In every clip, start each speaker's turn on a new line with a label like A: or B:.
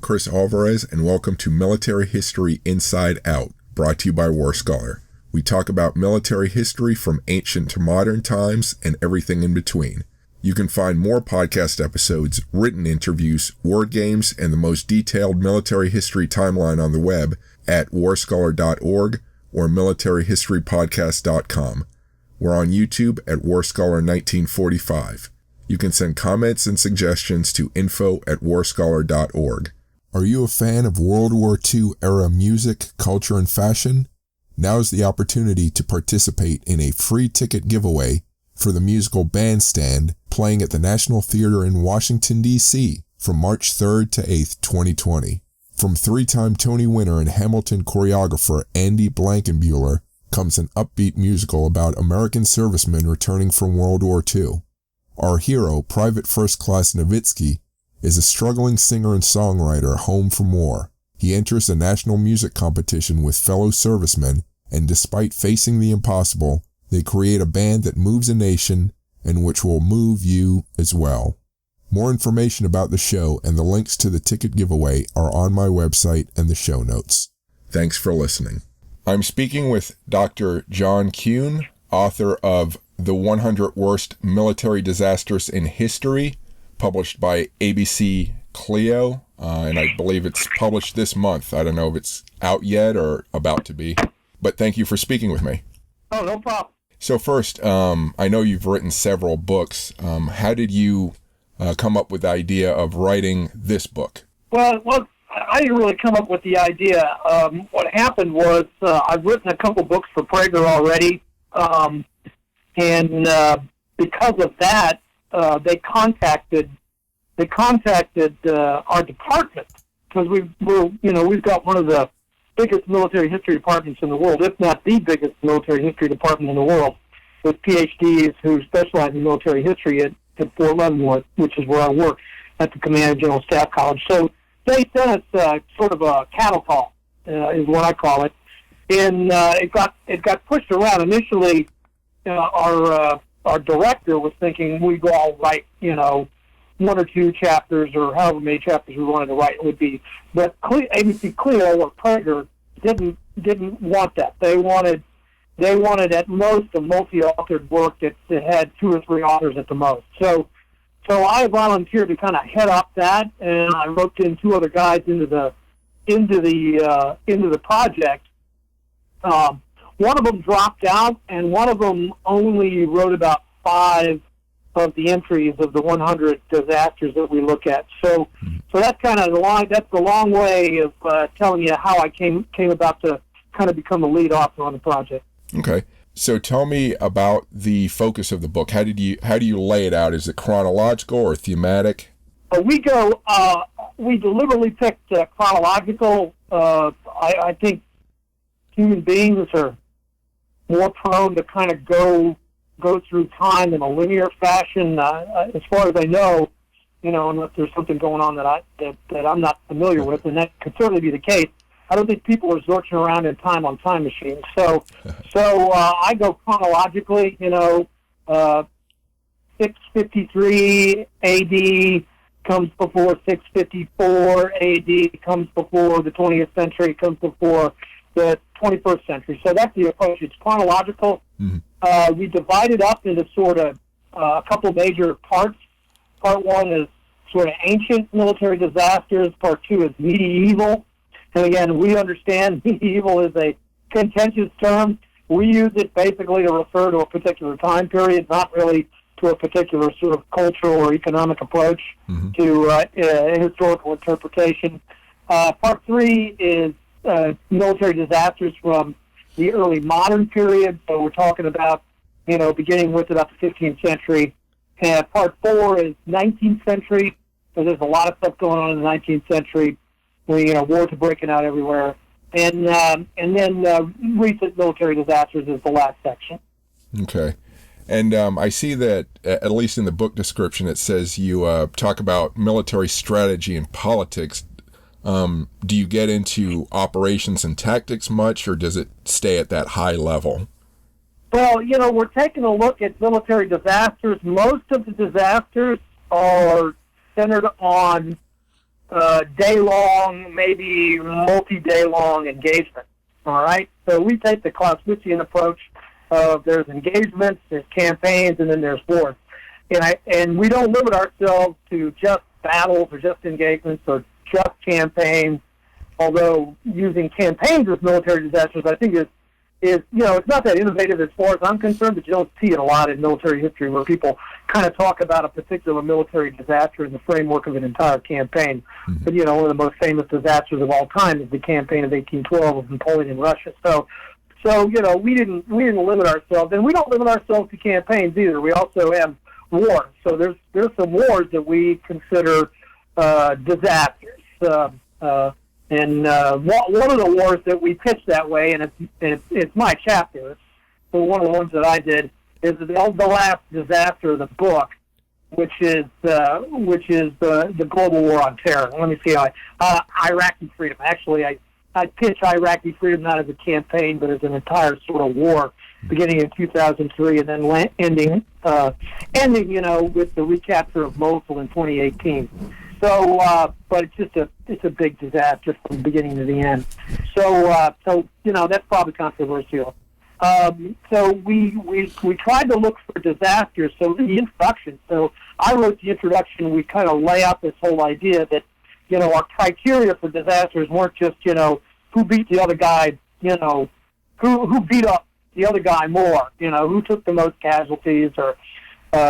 A: Chris Alvarez, and welcome to Military History Inside Out, brought to you by War Scholar. We talk about military history from ancient to modern times and everything in between. You can find more podcast episodes, written interviews, word games, and the most detailed military history timeline on the web at warscholar.org or militaryhistorypodcast.com. We're on YouTube at warscholar1945. You can send comments and suggestions to info@warscholar.org. Are you a fan of World War II era music, culture, and fashion? Now's the opportunity to participate in a free ticket giveaway for the musical Bandstand playing at the National Theater in Washington, D.C. from March 3rd to 8th, 2020. From three-time Tony winner and Hamilton choreographer Andy Blankenbuehler comes an upbeat musical about American servicemen returning from World War II. Our hero, Private First Class Nowitzki, is a struggling singer and songwriter home from war. He enters a national music competition with fellow servicemen, and despite facing the impossible, they create a band that moves a nation and which will move you as well. More information about the show and the links to the ticket giveaway are on my website and the show notes. Thanks for listening. I'm speaking with Dr. John Kuehn, author of The 100 Worst Military Disasters in History, published by ABC-CLIO, and I believe it's published this month. I don't know if it's out yet or about to be, but thank you for speaking with me.
B: Oh, no problem.
A: So first, I know you've written several books. How did you come up with the idea of writing this book?
B: Well, I didn't really come up with the idea. What happened was I've written a couple books for Prager already, and because of that, they contacted our department, because we've got one of the biggest military history departments in the world, if not the biggest military history department in the world, with PhDs who specialize in military history at Fort Leavenworth, which is where I work at the Command and General Staff College. So they sent us sort of a cattle call, is what I call it, and it got pushed around. Initially, our director was thinking we'd all write, one or two chapters or however many chapters we wanted to write it would be. But ABC-CLIO or Prager didn't want that. They wanted at most a multi-authored work that had two or three authors at the most. So I volunteered to kind of head up that, and I roped in two other guys into the project. One of them dropped out, and one of them only wrote about 5 of the entries of the 100 disasters that we look at. So that's kind of the long way of telling you how I came about to kind of become the lead author on the project.
A: Okay. So tell me about the focus of the book. How do you lay it out? Is it chronological or thematic?
B: We deliberately picked chronological. I think human beings are more prone to kind of go through time in a linear fashion. As far as I know, unless there's something going on that I'm not familiar with, and that could certainly be the case. I don't think people are zorching around in time on time machines. So I go chronologically. 653 AD comes before 654 AD, comes before the 20th century, comes before the 21st century. So that's the approach. It's chronological. Mm-hmm. We divide it up into sort of a couple major parts. Part one is sort of ancient military disasters. Part two is medieval. And again, we understand medieval is a contentious term. We use it basically to refer to a particular time period, not really to a particular sort of cultural or economic approach to historical interpretation. Part three is military disasters from the early modern period. So we're talking about, beginning with about the 15th century. And part four is 19th century. So there's a lot of stuff going on in the 19th century. Wars are breaking out everywhere. And then recent military disasters is the last section. Okay.
A: And I see that, at least in the book description, it says you talk about military strategy and politics. Do you get into operations and tactics much, or does it stay at that high level?
B: Well, we're taking a look at military disasters. Most of the disasters are centered on day-long, maybe multi-day-long engagement. All right? So we take the Clausewitzian approach of there's engagements, there's campaigns, and then there's wars. And we don't limit ourselves to just battles or just engagements or just campaigns, although using campaigns as military disasters, I think is it's not that innovative as far as I'm concerned, but you don't see it a lot in military history where people kind of talk about a particular military disaster in the framework of an entire campaign. Mm-hmm. But, one of the most famous disasters of all time is the campaign of 1812 of Napoleon in Russia. So we didn't limit ourselves, and we don't limit ourselves to campaigns either. We also have wars. So there's some wars that we consider disasters. And one of the wars that we pitched that way, and it's my chapter, so one of the ones that I did, is the last disaster of the book, which is the global war on terror. Let me see Iraqi freedom. Actually, I pitched Iraqi freedom not as a campaign, but as an entire sort of war, beginning in 2003 and then ending with the recapture of Mosul in 2018. So, but it's a big disaster from the beginning to the end. So that's probably controversial. So we tried to look for disasters. So in the introduction, so I wrote the introduction. We kind of lay out this whole idea that our criteria for disasters weren't just who beat the other guy, who beat up the other guy more, who took the most casualties or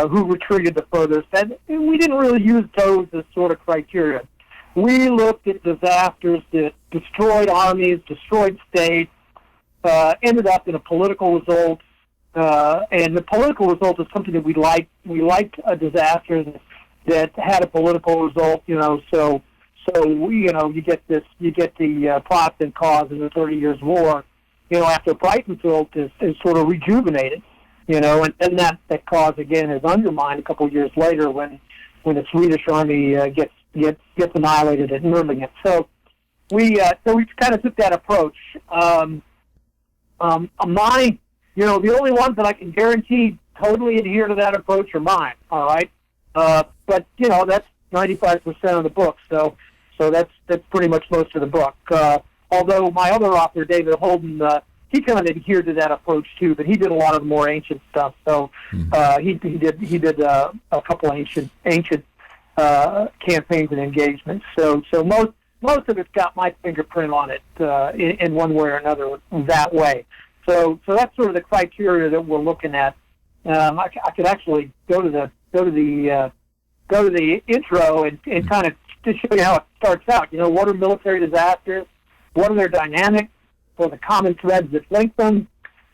B: who retreated the furthest. And we didn't really use those as sort of criteria. We looked at disasters that destroyed armies, destroyed states, ended up in a political result. And the political result is something that we liked. We liked a disaster that had a political result, so you get the Protestant cause in the 30 Years' War, after Breitenfeld is sort of rejuvenated. And then that cause again is undermined a couple of years later when the Swedish army gets annihilated at Nuremberg. So we kind of took that approach. The only ones that I can guarantee totally adhere to that approach are mine. All right, but that's 95% of the book. So that's pretty much most of the book. Although my other author, David Holden, he kind of adhered to that approach too, but he did a lot of the more ancient stuff. So he did a couple of ancient campaigns and engagements. So most of it's got my fingerprint on it in one way or another that way. So that's sort of the criteria that we're looking at. I could actually go to the intro and kind of to show you how it starts out. What are military disasters? What are their dynamics? Or the common threads that link them?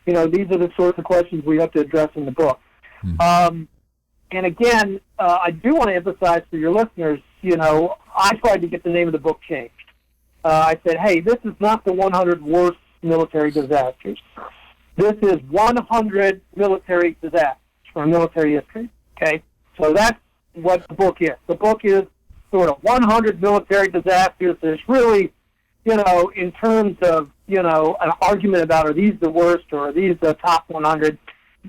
B: These are the sorts of questions we have to address in the book. Mm-hmm. And again, I do want to emphasize for your listeners, I tried to get the name of the book changed. I said, hey, this is not the 100 worst military disasters. This is 100 military disasters from military history. Okay? So that's what the book is. The book is sort of 100 military disasters. There's really, in terms of, an argument about are these the worst or are these the top 100,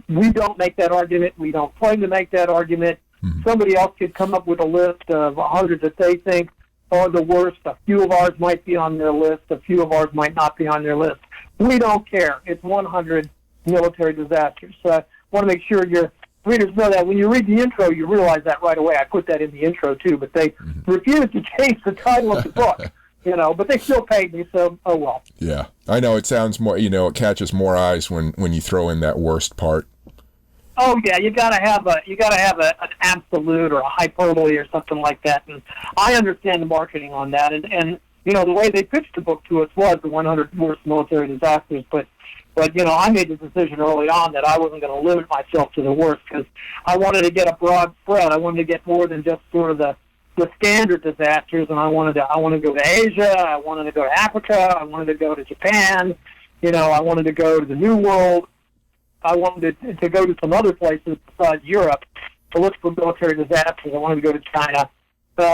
B: we don't make that argument. We don't claim to make that argument. Mm-hmm. Somebody else could come up with a list of 100 that they think are the worst. A few of ours might be on their list. A few of ours might not be on their list. We don't care. It's 100 military disasters. So I want to make sure your readers know that. When you read the intro, you realize that right away. I put that in the intro, too, but they refused to change the title of the book. But they still paid me, so oh well.
A: Yeah, I know it sounds more. It catches more eyes when you throw in that worst part.
B: Oh yeah, you gotta have an absolute or a hyperbole or something like that. And I understand the marketing on that. And the way they pitched the book to us was the 100 worst military disasters. But I made the decision early on that I wasn't going to limit myself to the worst because I wanted to get a broad spread. I wanted to get more than just sort of the standard disasters, and I wanted to go to Asia, I wanted to go to Africa, I wanted to go to Japan, I wanted to go to the New World, I wanted to go to some other places besides Europe to look for military disasters. I wanted to go to China.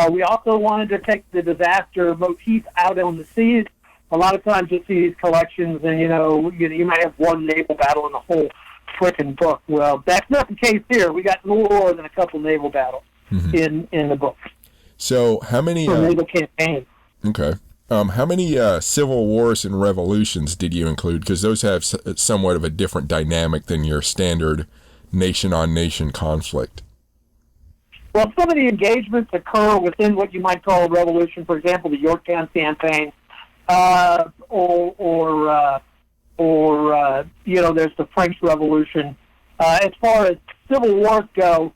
B: We also wanted to take the disaster motif out on the seas. A lot of times you'll see these collections, and you might have one naval battle in the whole frickin' book. Well, that's not the case here. We got more than a couple naval battles in the book.
A: So how many...
B: for naval campaigns.
A: Okay. How many civil wars and revolutions did you include? Because those have somewhat of a different dynamic than your standard nation-on-nation conflict.
B: Well, some of the engagements occur within what you might call a revolution. For example, the Yorktown campaign, or there's the French Revolution. As far as civil wars go,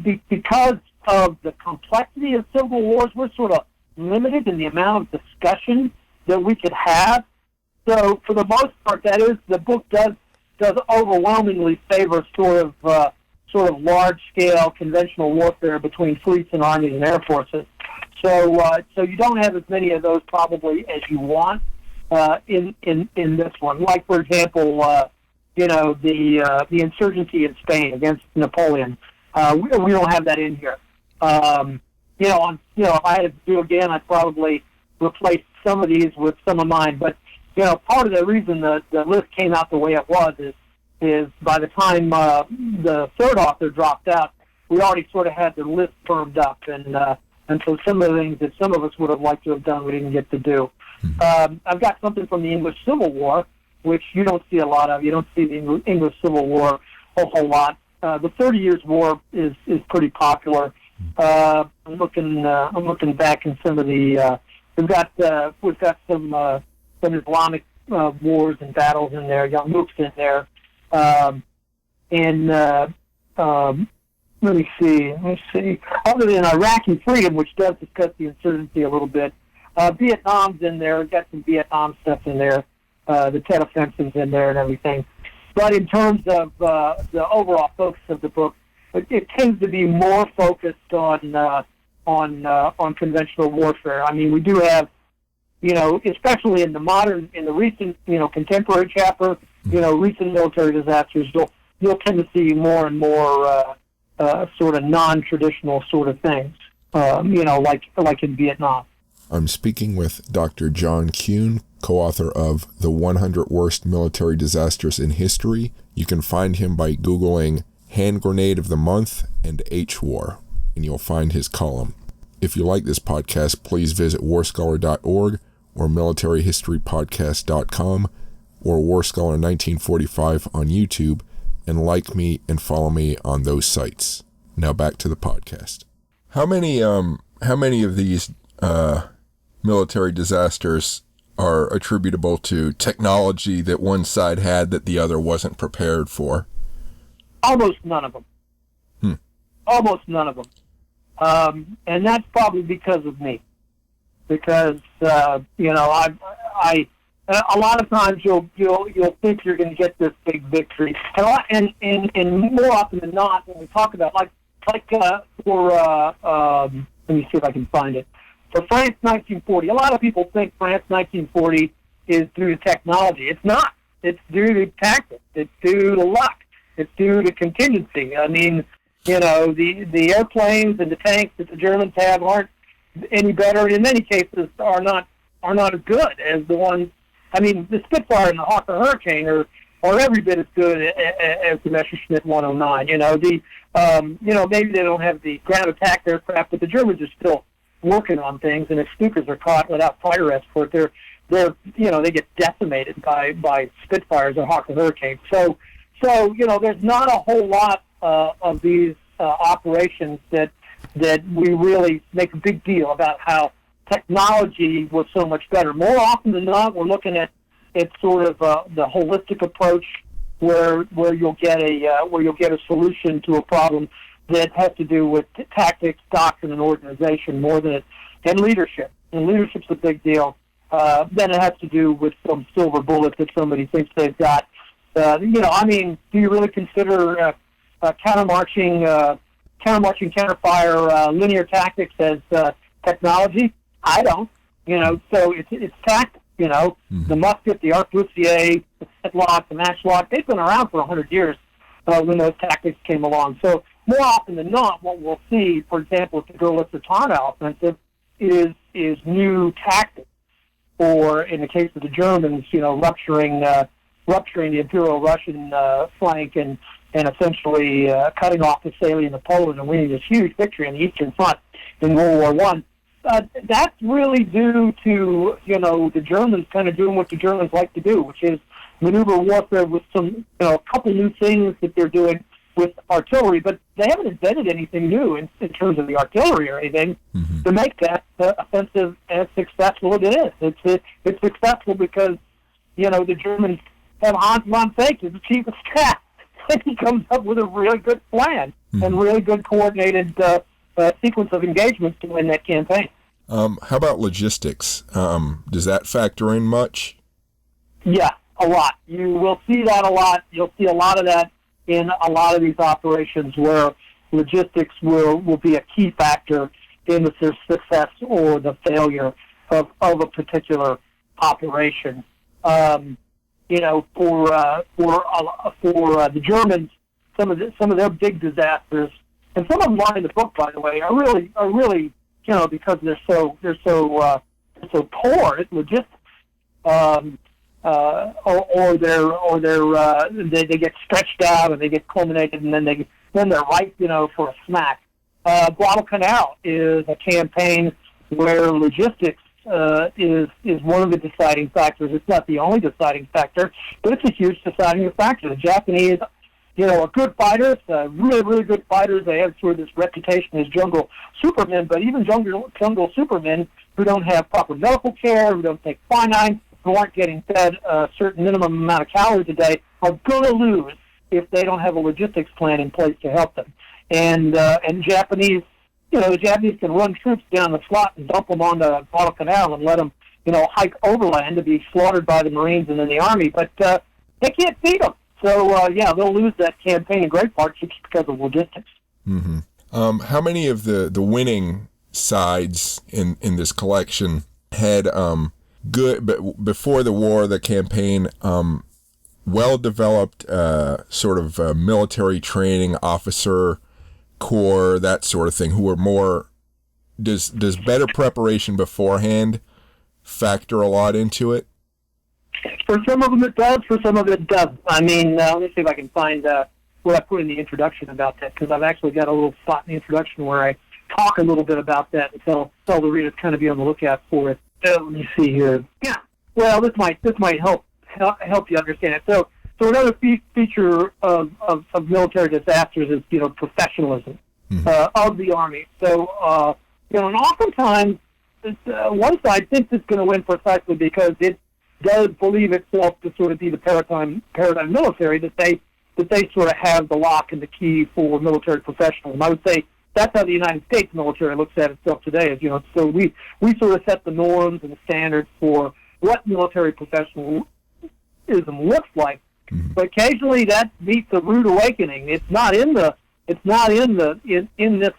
B: because of the complexity of civil wars, we're sort of limited in the amount of discussion that we could have. So, for the most part, that is, the book does overwhelmingly favor sort of large-scale conventional warfare between fleets and armies and air forces. So you don't have as many of those probably as you want in this one. Like, for example, the insurgency in Spain against Napoleon. We don't have that in here. If I had to do again, I'd probably replace some of these with some of mine. But part of the reason the list came out the way it was is by the time the third author dropped out, we already sort of had the list firmed up, and so some of the things that some of us would have liked to have done, we didn't get to do. I've got something from the English Civil War, which you don't see a lot of. You don't see the English Civil War a whole lot. The 30 Years' War is pretty popular. I'm looking back in some of the. We've got some Islamic wars and battles in there. Yarmouk's in there. Let me see. Other than Iraqi freedom, which does discuss the insurgency a little bit, Vietnam's in there. We've got some Vietnam stuff in there. The Tet Offensive's in there and everything. But in terms of the overall focus of the book, it tends to be more focused on conventional warfare. I mean, we do have, especially in the recent, contemporary chapter, recent military disasters, you'll tend to see more and more sort of non-traditional sort of things, like in Vietnam.
A: I'm speaking with Dr. John Kuehn, co-author of The 100 Worst Military Disasters in History. You can find him by Googling Hand Grenade of the Month and H-War, and you'll find his column. If you like this podcast, please visit warscholar.org or militaryhistorypodcast.com or Warscholar 1945 on YouTube, and like me and follow me on those sites. Now back to the podcast. How many of these military disasters are attributable to technology that one side had that the other wasn't prepared for?
B: Almost none of them. Almost none of them. And that's probably because of me. Because, I a lot of times you'll think you're going to get this big victory. And more often than not, when we talk about, let me see if I can find it. For France 1940, a lot of people think France 1940 is due to technology. It's not. It's due to tactics. It's due to luck. It's due to contingency. I mean, the airplanes and the tanks that the Germans have aren't any better. In many cases, are not as good as the ones. I mean, the Spitfire and the Hawker Hurricane are every bit as good as the Messerschmitt 109. Maybe they don't have the ground attack aircraft, but the Germans are still working on things. And if Stukas are caught without fighter escort, they get decimated by Spitfires or Hawker Hurricanes. So there's not a whole lot of these operations that we really make a big deal about how technology was so much better. More often than not, we're looking at sort of the holistic approach, where you'll get a solution to a problem that has to do with tactics, doctrine, and organization more than and leadership. And leadership's a big deal. Then it has to do with some silver bullet that somebody thinks they've got. Do you really consider countermarching, counterfire, linear tactics as technology? I don't. So it's tactics. The musket, the arquebusier, the flintlock, the matchlock, they've been around for 100 years when those tactics came along. So more often than not, what we'll see, for example, with the Görlitz-Tarnow offensive, is new tactics. Or in the case of the Germans, rupturing the Imperial Russian flank and and essentially cutting off the salient of Poland and winning this huge victory on the Eastern Front in World War One. That's really due to, the Germans kind of doing what the Germans like to do, which is maneuver warfare with some, a couple new things that they're doing with artillery, but they haven't invented anything new in terms of the artillery or anything to make that offensive as successful as it is. It's successful because, the Germans have Hans von Fake as the chief of staff, and he comes up with a really good plan and really good coordinated sequence of engagements to win that campaign.
A: How about logistics? Does that factor in much?
B: Yeah, a lot. You will see that a lot. You'll see a lot of that in a lot of these operations where logistics will be a key factor in the success or the failure of a particular operation. For the Germans, some of their big disasters, and some of them are in the book, by the way, are really because they're so poor at logistics. They get stretched out and they get culminated, and then they're ripe, for a smack. Guadalcanal is a campaign where logistics is one of the deciding factors. It's not the only deciding factor, but it's a huge deciding factor. The Japanese, are good fighters, really, really good fighters. They have sort of this reputation as jungle supermen, but even jungle supermen who don't have proper medical care, who don't take quinine, who aren't getting fed a certain minimum amount of calories a day, are going to lose if they don't have a logistics plan in place to help them. And Japanese, the Japanese can run troops down the slot and dump them onto Guadalcanal and let them, hike overland to be slaughtered by the Marines and then the Army, but they can't feed them. So, they'll lose that campaign in great part just because of logistics.
A: Mm-hmm. How many of the winning sides in this collection had good, but before the war, the campaign, well-developed sort of military training, officer corps, that sort of thing, who were more, does better preparation beforehand factor a lot into it?
B: For some of them it does, for some of it doesn't. I mean, let me see if I can find what I put in the introduction about that, because I've actually got a little spot in the introduction where I talk a little bit about that and tell the readers kind of be on the lookout for it. Let me see here. Yeah. Well, this might help you understand it. So another feature of military disasters is professionalism of the Army. So and oftentimes one side thinks it's going to win precisely because it does believe itself to sort of be the paradigm military, that they sort of have the lock and the key for military professionalism. I would say that's how the United States military looks at itself today. Is so we sort of set the norms and the standards for what military professionalism looks like. But occasionally that meets a rude awakening. It's not in this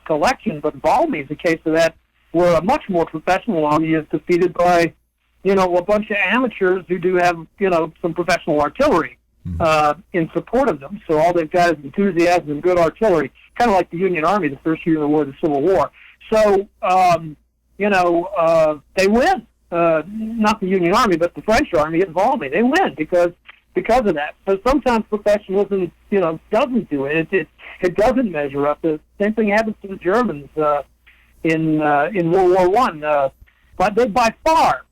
B: collection, but Valmy is a case of that, where a much more professional army is defeated by a bunch of amateurs who do have some professional artillery in support of them. So all they've got is enthusiasm and good artillery, kind of like the Union Army the first year of the war, the Civil War. So they win. Not the Union Army, but the French Army at Valmy. They win because of that. So sometimes professionalism, doesn't do it. It doesn't measure up. The same thing happens to the Germans in World War One. But they by far,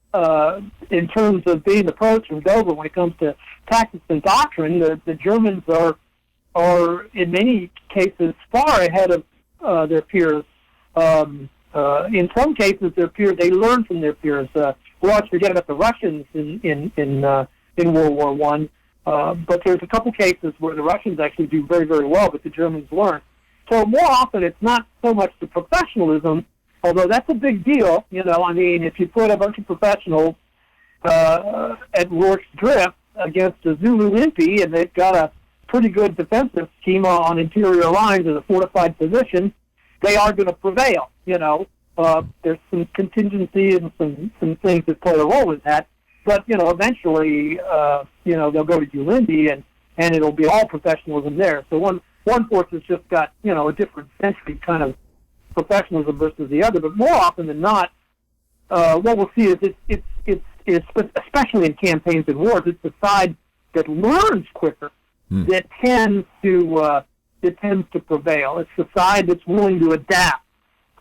B: in terms of being approached from Dover when it comes to tactics and doctrine, the Germans are in many cases far ahead of their peers. In some cases, their peers, they learn from their peers. We always forget about the Russians in World War One, but there's a couple cases where the Russians actually do very, very well, but the Germans learn. So more often, it's not so much the professionalism, although that's a big deal. I mean, if you put a bunch of professionals at Rorke's Drift against a Zulu Impi, and they've got a pretty good defensive scheme on interior lines in a fortified position, they are going to prevail. There's some contingency and some things that play a role in that. But, eventually, they'll go to Ulindi, and it'll be all professionalism there. So one force has just got, a different century kind of professionalism versus the other. But more often than not, what we'll see is it's especially in campaigns and wars, it's the side that learns quicker that tends to prevail. It's the side that's willing to adapt.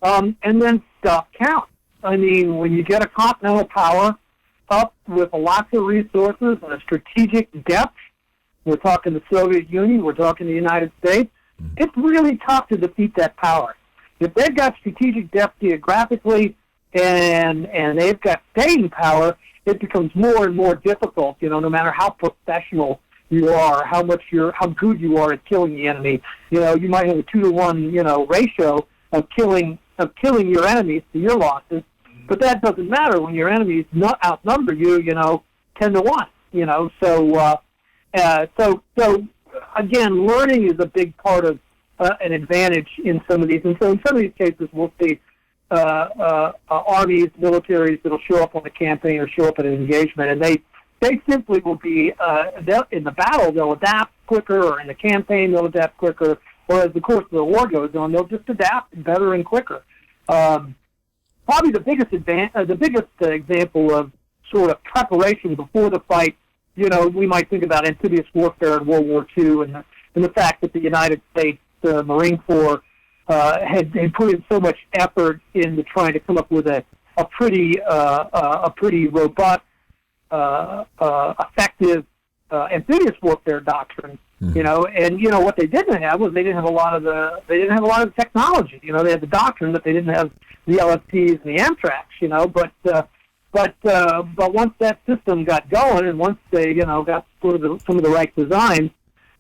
B: And then stuff counts. I mean, when you get a continental power up with lots of resources and a strategic depth, we're talking the Soviet Union, we're talking the United States, it's really tough to defeat that power. If they've got strategic depth geographically and they've got staying power, it becomes more and more difficult, no matter how professional you are, how good you are at killing the enemy. You might have a 2-to-1, ratio of killing your enemies to your losses, but that doesn't matter when your enemies outnumber you, 10-to-1, So again, learning is a big part of an advantage in some of these. And so in some of these cases, we'll see armies, militaries that'll show up on the campaign or show up at an engagement, and they simply will be, in the battle, they'll adapt quicker, or in the campaign, they'll adapt quicker, or as the course of the war goes on, they'll just adapt better and quicker. Probably the biggest example of sort of preparation before the fight, we might think about amphibious warfare in World War II and the fact that the United States Marine Corps had put in so much effort into trying to come up with a pretty robust, effective amphibious warfare doctrine. And what they didn't have was they didn't have a lot of the technology. They had the doctrine, but they didn't have the LSTs and the Amtraks. But once that system got going, and once they got some of the right designs,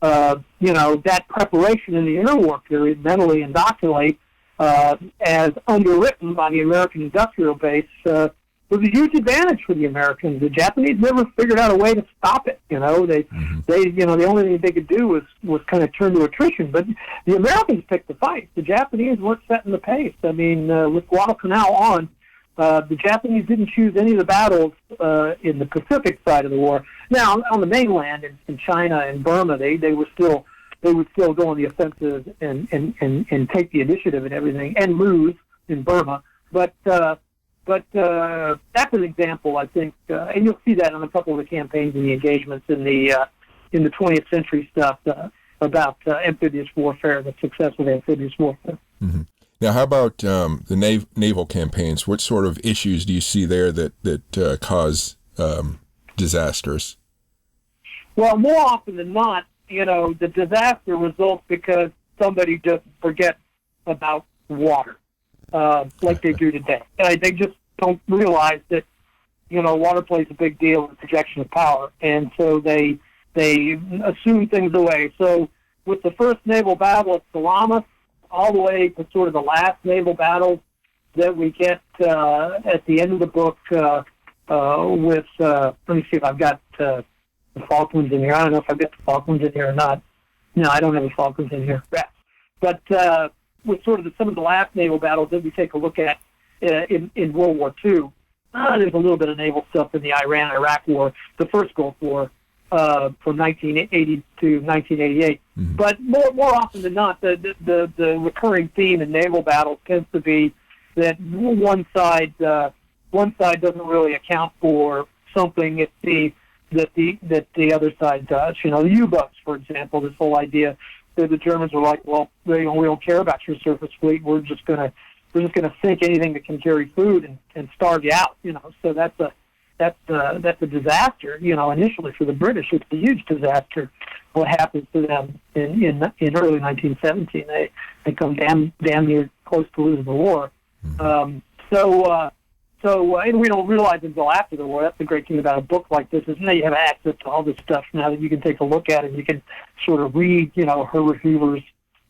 B: that preparation in the interwar period, mentally and doctrinally, as underwritten by the American industrial base, was a huge advantage for the Americans. The Japanese never figured out a way to stop it. The only thing they could do was kind of turn to attrition. But the Americans picked the fight. The Japanese weren't setting the pace. I mean, with Guadalcanal on, the Japanese didn't choose any of the battles in the Pacific side of the war. Now, on the mainland in China and Burma, they would still go on the offensive and take the initiative and everything, and lose in Burma. But that's an example, I think, and you'll see that on a couple of the campaigns and the engagements in the 20th century stuff about amphibious warfare, the success of amphibious warfare.
A: Mm-hmm. Now, how about the naval campaigns? What sort of issues do you see there that cause disasters?
B: Well, more often than not, the disaster results because somebody just forgets about water, like they do today. They just don't realize that, water plays a big deal in projection of power, and so they assume things away. So with the first naval battle at Salamis, all the way to sort of the last naval battle that we get at the end of the book with, let me see if I've got the Falklands in here. I don't know if I've got the Falklands in here or not. No, I don't have the Falklands in here. But with sort of some of the last naval battles that we take a look at in World War II, there's a little bit of naval stuff in the Iran-Iraq War, the first Gulf War, from 1980 to 1988. Mm-hmm. But more often than not, the recurring theme in naval battles tends to be that one side doesn't really account for something that the other side does. The U-boats, for example, this whole idea that the Germans were like, well, we don't care about your surface fleet. We're just gonna sink anything that can carry food and starve you out. So that's a disaster. Initially for the British, it's a huge disaster. What happens to them in early 1917? They come damn near close to losing the war. And we don't realize until after the war. That's the great thing about a book like this is now you have access to all this stuff now that you can take a look at it. You can sort of read, Herbert Hoover's,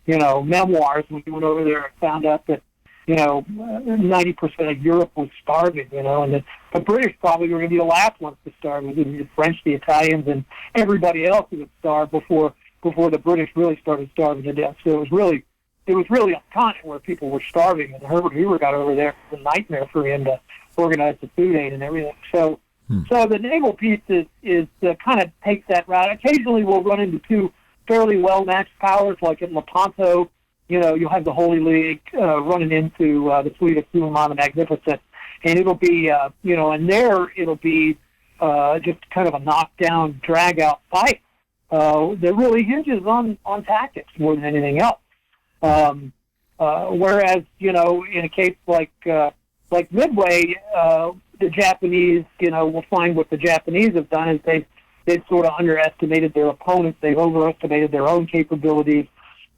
B: memoirs. We went over there and found out that 90% of Europe was starving, and the British probably were going to be the last ones to starve. It was the French, the Italians, and everybody else who would starve before the British really started starving to death. So it was really a continent where people were starving, and Herbert Hoover got over there. It was a nightmare for him to organize the food aid and everything. So the naval piece is kind of takes that route. Occasionally we'll run into two fairly well-matched powers, like at Lepanto. You'll have the Holy League running into the fleet of Suleiman the Magnificent, and it'll be, and there it'll be just kind of a knockdown, drag-out fight that really hinges on tactics more than anything else. Whereas, in a case like Midway, the Japanese, will find what the Japanese have done is they've sort of underestimated their opponents, they've overestimated their own capabilities,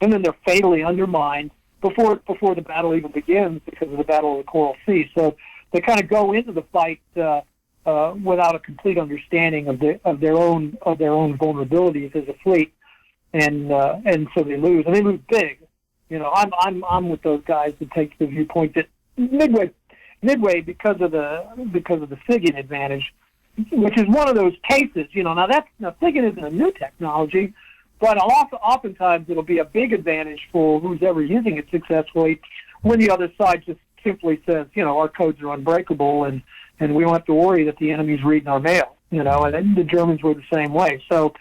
B: and then they're fatally undermined before the battle even begins because of the Battle of the Coral Sea. So they kind of go into the fight without a complete understanding of their own vulnerabilities as a fleet, and so they lose, and they lose big. I'm with those guys that take the viewpoint that Midway because of the SIGINT advantage, which is one of those cases. Now SIGINT isn't a new technology, but oftentimes it'll be a big advantage for who's ever using it successfully when the other side just simply says, our codes are unbreakable and we don't have to worry that the enemy's reading our mail. And the Germans were the same way. So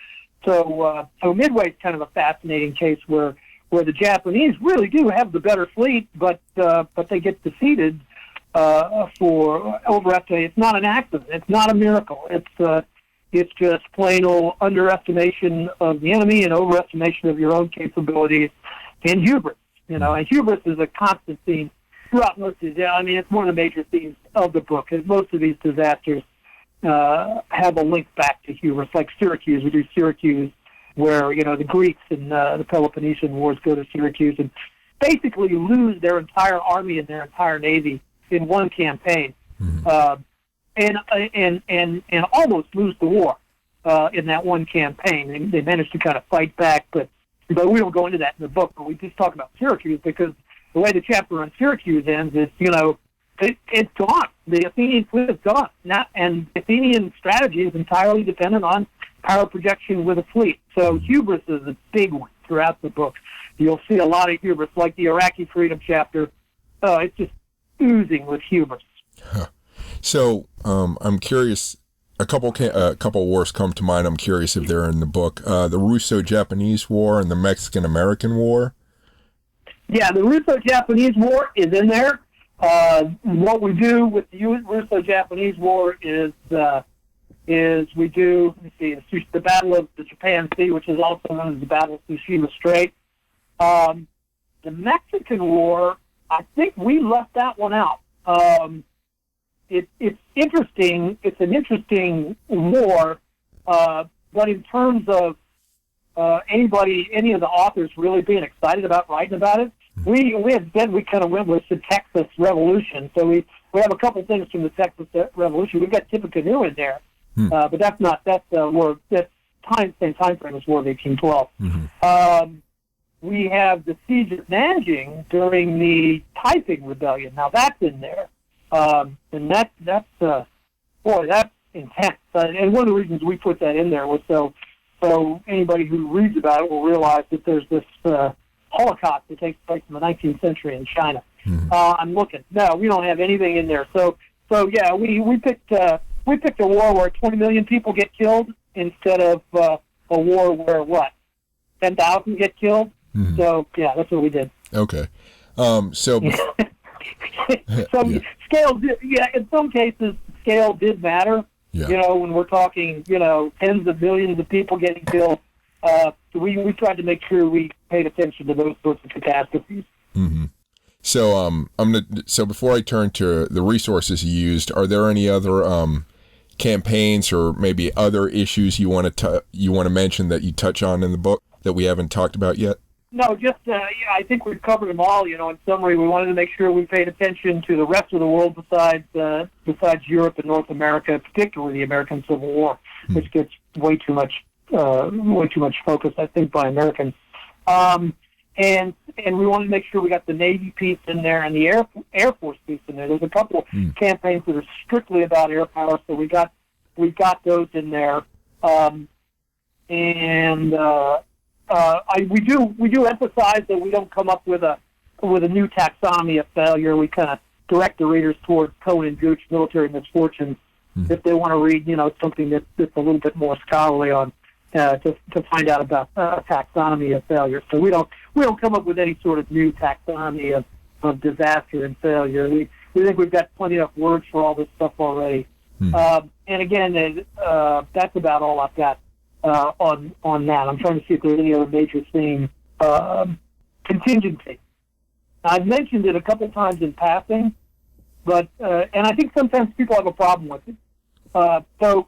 B: Midway's kind of a fascinating case where the Japanese really do have the better fleet, but they get defeated for overestimate. It's not an accident. It's not a miracle. It's just plain old underestimation of the enemy and overestimation of your own capabilities and hubris. And hubris is a constant theme throughout most of it. I mean, it's one of the major themes of the book. And most of these disasters have a link back to hubris, like Syracuse. We do Syracuse, where the Greeks and the Peloponnesian Wars go to Syracuse and basically lose their entire army and their entire navy in one campaign, and almost lose the war in that one campaign. They managed to kind of fight back, but we don't go into that in the book. But we just talk about Syracuse because the way the chapter on Syracuse ends is, it's gone. The Athenian fleet is gone, and Athenian strategy is entirely dependent on power projection with a fleet. So hubris is a big one throughout the book. You'll see a lot of hubris, like the Iraqi freedom chapter. It's just oozing with hubris.
A: Huh. So I'm curious. A couple wars come to mind. I'm curious if they're in the book. The Russo-Japanese War and the Mexican-American War. Yeah, the
B: Russo-Japanese War is in there. What we do with the Russo-Japanese War is we do, the Battle of the Japan Sea, which is also known as the Battle of Tsushima Strait. The Mexican War, I think we left that one out. It's interesting. It's an interesting war, but in terms of any of the authors really being excited about writing about it, we kind of went with the Texas Revolution. So we have a couple things from the Texas Revolution. We've got Tippecanoe in there, but that's war. That's same time frame as War of 1812. We have the Siege of Nanjing during the Taiping Rebellion. Now that's in there, and that's intense. And one of the reasons we put that in there was so anybody who reads about it will realize that there's this Holocaust that takes place in the 19th century in China. I'm looking. No, we don't have anything in there. So yeah, we picked a war where 20 million people get killed instead of a war where 10,000 get killed. So yeah, that's what we did.
A: Okay. So
B: scale did, in some cases scale did matter. Yeah. When we're talking, tens of millions of people getting killed, we tried to make sure we paid attention to those sorts of catastrophes.
A: So so before I turn to the resources you used, are there any other campaigns or maybe other issues you want to mention that you touch on in the book that we haven't talked about yet?
B: No, just I think we've covered them all. In summary, we wanted to make sure we paid attention to the rest of the world besides Europe and North America, particularly the American Civil War, which gets way too much focus, I think, by Americans. And we wanted to make sure we got the Navy piece in there and the Air Force piece in there. There's a couple campaigns that are strictly about air power, so we got those in there. We do emphasize that we don't come up with a new taxonomy of failure. We kind of direct the readers towards Kuehn and Gooch military misfortunes if they want to read, something that's a little bit more scholarly on to find out about taxonomy of failure. So we don't come up with any sort of new taxonomy of disaster and failure. We think we've got plenty of words for all this stuff already. And again, that's about all I've got on that. I'm trying to see if there's any other major theme. Contingency. I've mentioned it a couple times in passing, but and I think sometimes people have a problem with it. So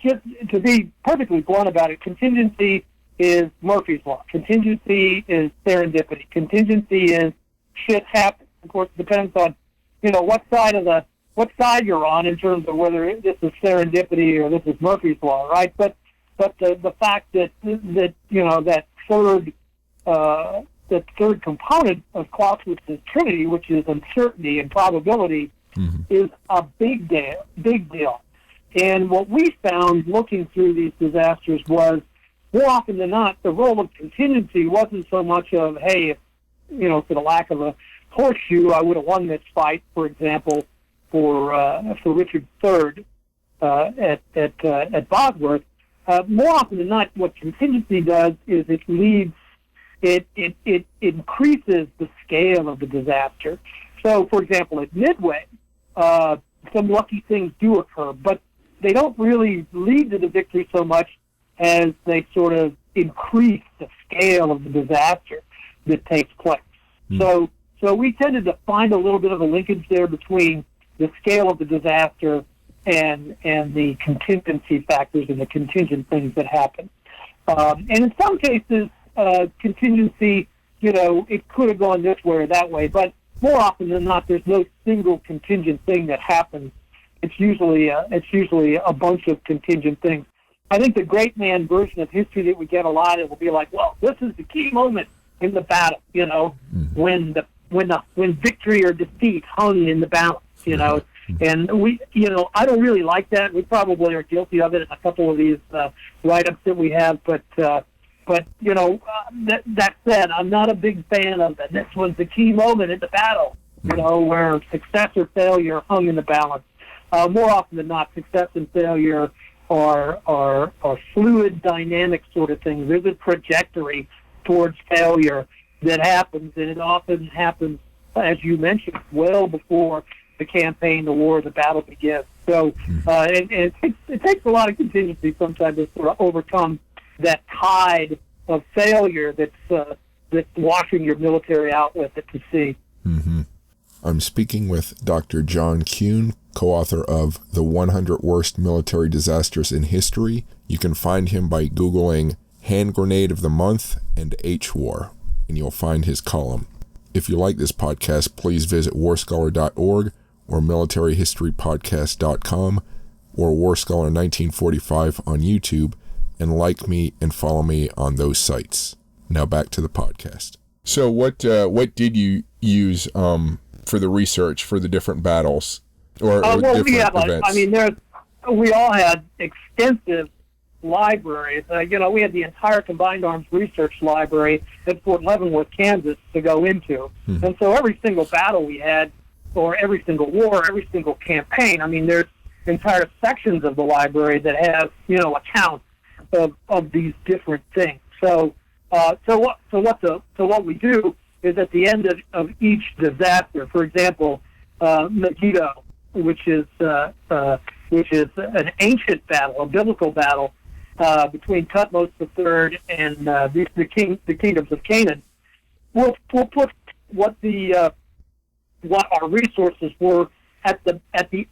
B: just to be perfectly blunt about it, contingency is Murphy's Law. Contingency is serendipity. Contingency is shit happens. Of course, it depends on, what side you're on in terms of whether this is serendipity or this is Murphy's Law, right? But the fact that that third component of Clausius's Trinity, which is uncertainty and probability, is a big deal. And what we found looking through these disasters was, more often than not, the role of contingency wasn't so much of, hey, if, for the lack of a horseshoe, I would have won this fight, for example, for Richard III at Bosworth. More often than not, what contingency does is it increases the scale of the disaster. So, for example, at Midway, some lucky things do occur, but they don't really lead to the victory so much as they sort of increase the scale of the disaster that takes place. So we tended to find a little bit of a linkage there between the scale of the disaster and the contingency factors and the contingent things that happen. And in some cases, contingency, it could have gone this way or that way, but more often than not, there's no single contingent thing that happens. It's usually a bunch of contingent things. I think the great man version of history that we get a lot, it will be like, well, this is the key moment in the battle, when victory or defeat hung in the balance, And we, I don't really like that. We probably are guilty of it in a couple of these write-ups that we have, but that said, I'm not a big fan of that. This was the key moment in the battle, where success or failure hung in the balance. More often than not, success and failure are fluid, dynamic sort of things. There's a trajectory towards failure that happens, and it often happens, as you mentioned, well before the campaign, the war, the battle begins. So it takes a lot of contingency sometimes to sort of overcome that tide of failure that's washing your military out with it to sea.
A: I'm speaking with Dr. John Kuehn, co-author of The 100 Worst Military Disasters in History. You can find him by Googling Hand Grenade of the Month and H-War, and you'll find his column. If you like this podcast, please visit warscholar.org or militaryhistorypodcast.com or Warscholar 1945 on YouTube, and like me and follow me on those sites. Now back to the podcast. So what did you use for the research for the different battles or different events?
B: We all had extensive libraries. We had the entire Combined Arms Research Library at Fort Leavenworth, Kansas to go into. And so every single battle we had, or every single war, every single campaign, there's entire sections of the library that have, accounts of these different things. So what we do is at the end of each disaster, for example, Megiddo, which is an ancient battle, a biblical battle between Thutmose III and the kingdoms of Canaan. We'll put what our resources were at the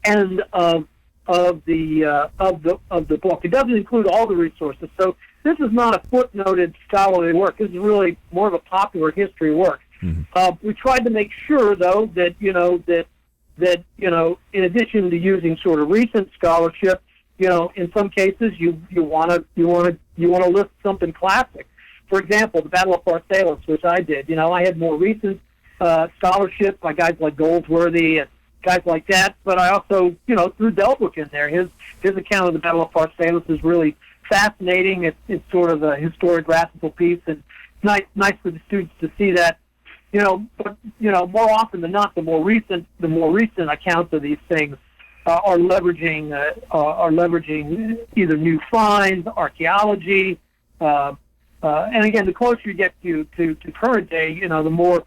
B: end of the book. It doesn't include all the resources, so this is not a footnoted scholarly work. This is really more of a popular history work. We tried to make sure, though, that in addition to using sort of recent scholarship, in some cases you want to list something classic. For example, the Battle of Pharsalis, which I did. I had more recent scholarship by guys like Goldsworthy and guys like that, but I also threw Delbruck in there. His account of the Battle of Pharsalis is really fascinating. It's sort of a historiographical piece, and it's nice for the students to see that. But more often than not, the more recent accounts of these things are leveraging either new finds, archaeology, and again, the closer you get to current day, the more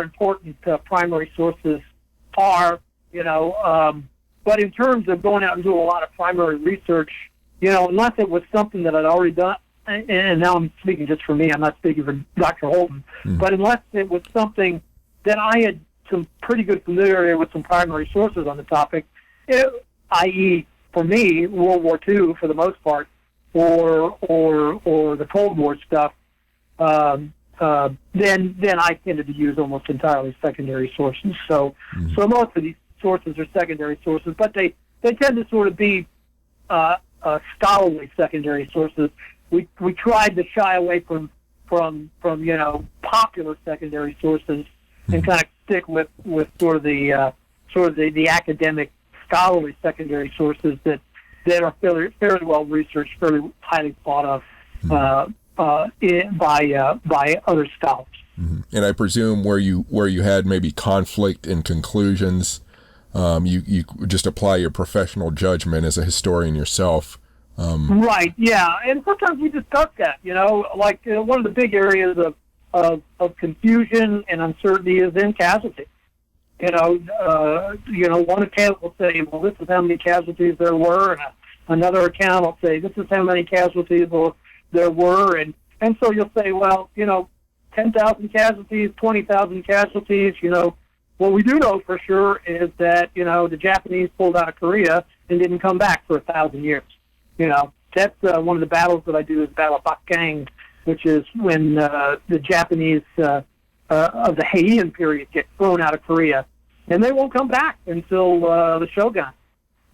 B: important primary sources are. But in terms of going out and doing a lot of primary research unless it was something that I'd already done, and now I'm speaking just for me, I'm not speaking for Dr. Holton, but unless it was something that I had some pretty good familiarity with some primary sources on the topic, i.e., for me, World War II for the most part, or the Cold War stuff, then I tended to use almost entirely secondary sources. So most of these sources are secondary sources, but they tend to sort of be scholarly secondary sources. We tried to shy away from popular secondary sources and kind of stick with sort of the academic scholarly secondary sources that are fairly well researched, fairly highly thought of by other scholars.
A: And I presume where you had maybe conflict in conclusions, you just apply your professional judgment as a historian yourself.
B: Right, yeah, and sometimes we discuss that. One of the big areas of confusion and uncertainty is in casualties. One account will say, well, this is how many casualties there were, and another account will say, this is how many casualties there were, and so you'll say, well, 10,000 casualties, 20,000 casualties, what we do know for sure is that, the Japanese pulled out of Korea and didn't come back for 1,000 years. That's one of the battles that I do is Battle of Bakkang, which is when the Japanese of the Heian period get thrown out of Korea, and they won't come back until the Shogun,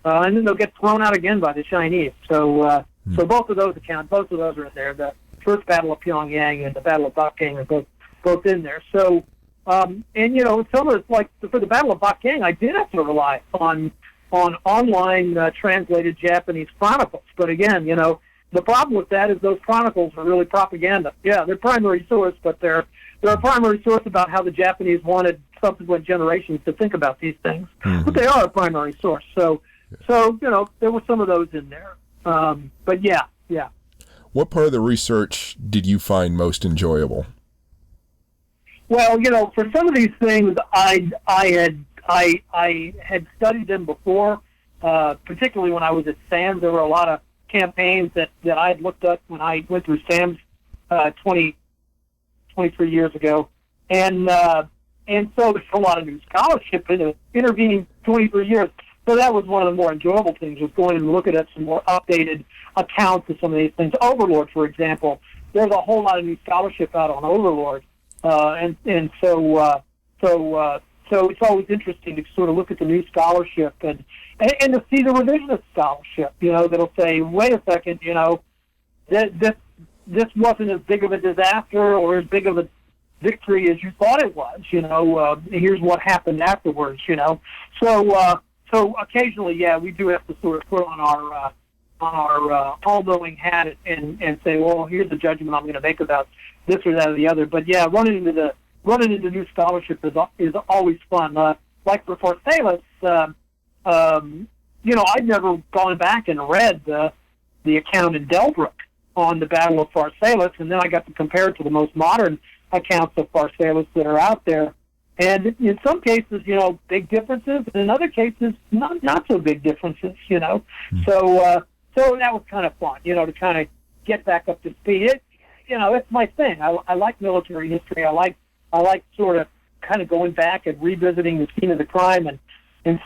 B: and then they'll get thrown out again by the Chinese. So both of those are in there. The first Battle of Pyongyang and the Battle of Bakkang are both in there. So some of it's like for the Battle of Bakkang, I did have to rely on online translated Japanese chronicles. But again, the problem with that is those chronicles are really propaganda. Yeah, they're primary source, but they're a primary source about how the Japanese wanted subsequent generations to think about these things. But they are a primary source. So there were some of those in there. But yeah.
A: What part of the research did you find most enjoyable?
B: Well, for some of these things, I had studied them before, particularly when I was at SAMS. There were a lot of campaigns that I had looked up when I went through SAMS 23 years ago. And so there's a lot of new scholarship in the intervening 23 years. So that was one of the more enjoyable things, was going and looking at some more updated accounts of some of these things. Overlord, for example, there's a whole lot of new scholarship out on Overlord. So it's always interesting to sort of look at the new scholarship and to see the revisionist scholarship, that'll say, wait a second, this wasn't as big of a disaster or as big of a victory as you thought it was, here's what happened afterwards, So occasionally, yeah, we do have to sort of put on our all-knowing hat and say, well, here's the judgment I'm going to make about this or that or the other. But yeah, running into new scholarship is always fun. Like for Pharsalis, I'd never gone back and read the account in Delbruck on the Battle of Pharsalis, and then I got to compare it to the most modern accounts of Pharsalis that are out there. And in some cases, big differences, and in other cases, not so big differences, So that was kind of fun, to kind of get back up to speed. It's my thing. I like military history. I like sort of kind of going back and revisiting the scene of the crime and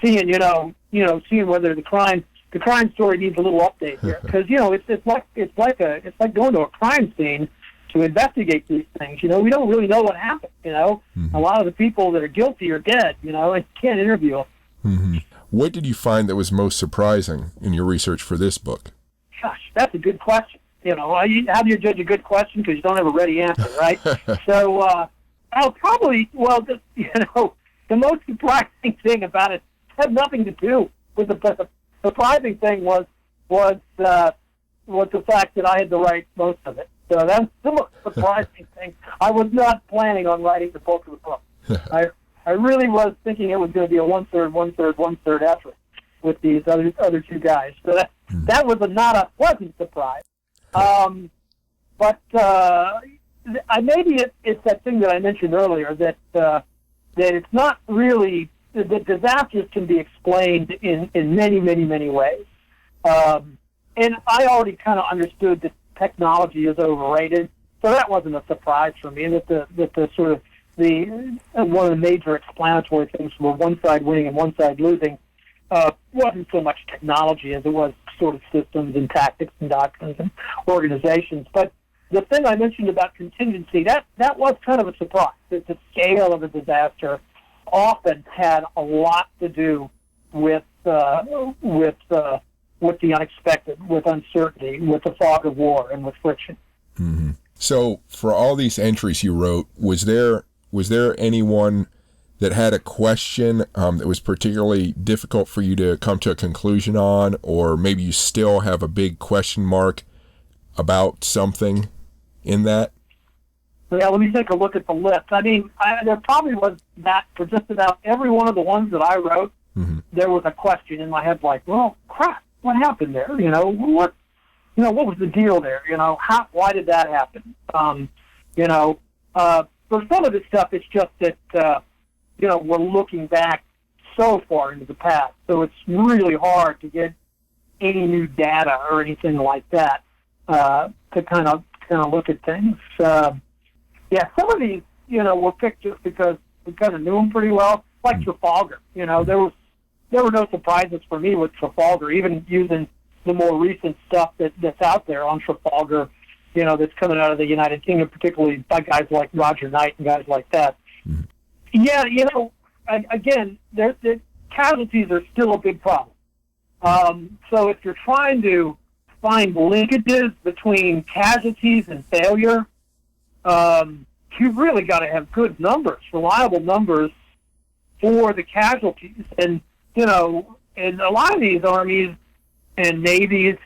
B: seeing, seeing whether the crime story needs a little update here. Because, it's like going to a crime scene to investigate these things. We don't really know what happened, A lot of the people that are guilty are dead, and you can't interview them.
A: What did you find that was most surprising in your research for this book?
B: Gosh, that's a good question. How do you judge a good question? Because you don't have a ready answer, right? So, I'll probably, the most surprising thing about it had nothing to do with the surprising thing was the fact that I had to write most of it. So that's the most surprising thing. I was not planning on writing the bulk of the book. I really was thinking it was going to be a one-third effort with these other two guys. So that was not a pleasant surprise. But maybe it's that thing that I mentioned earlier that it's not really that disasters can be explained in many, many, many ways. and I already kind of understood that technology is overrated, so that wasn't a surprise for me. That the sort of one of the major explanatory things for one side winning and one side losing wasn't so much technology as it was sort of systems and tactics and doctrines and organizations. But the thing I mentioned about contingency, that was kind of a surprise. That the scale of a disaster often had a lot to do with the unexpected, with uncertainty, with the fog of war, and with friction.
A: Mm-hmm. So, for all these entries you wrote, was there anyone that had a question that was particularly difficult for you to come to a conclusion on, or maybe you still have a big question mark about something in that?
B: Yeah, let me take a look at the list. I mean, there probably was that for just about every one of the ones that I wrote. Mm-hmm. There was a question in my head, like, well, crap, what happened there? What was the deal there? Why did that happen? For some of this stuff, it's just that, we're looking back so far into the past, so it's really hard to get any new data or anything like that to kind of look at things. Some of these, were picked just because we kind of knew them pretty well, like Trafalgar. There were no surprises for me with Trafalgar, even using the more recent stuff that's out there on Trafalgar, that's coming out of the United Kingdom, particularly by guys like Roger Knight and guys like that. Mm-hmm. Yeah, again, the casualties are still a big problem. So if you're trying to find linkages between casualties and failure, you've really got to have good numbers, reliable numbers for the casualties. And, and a lot of these armies and navies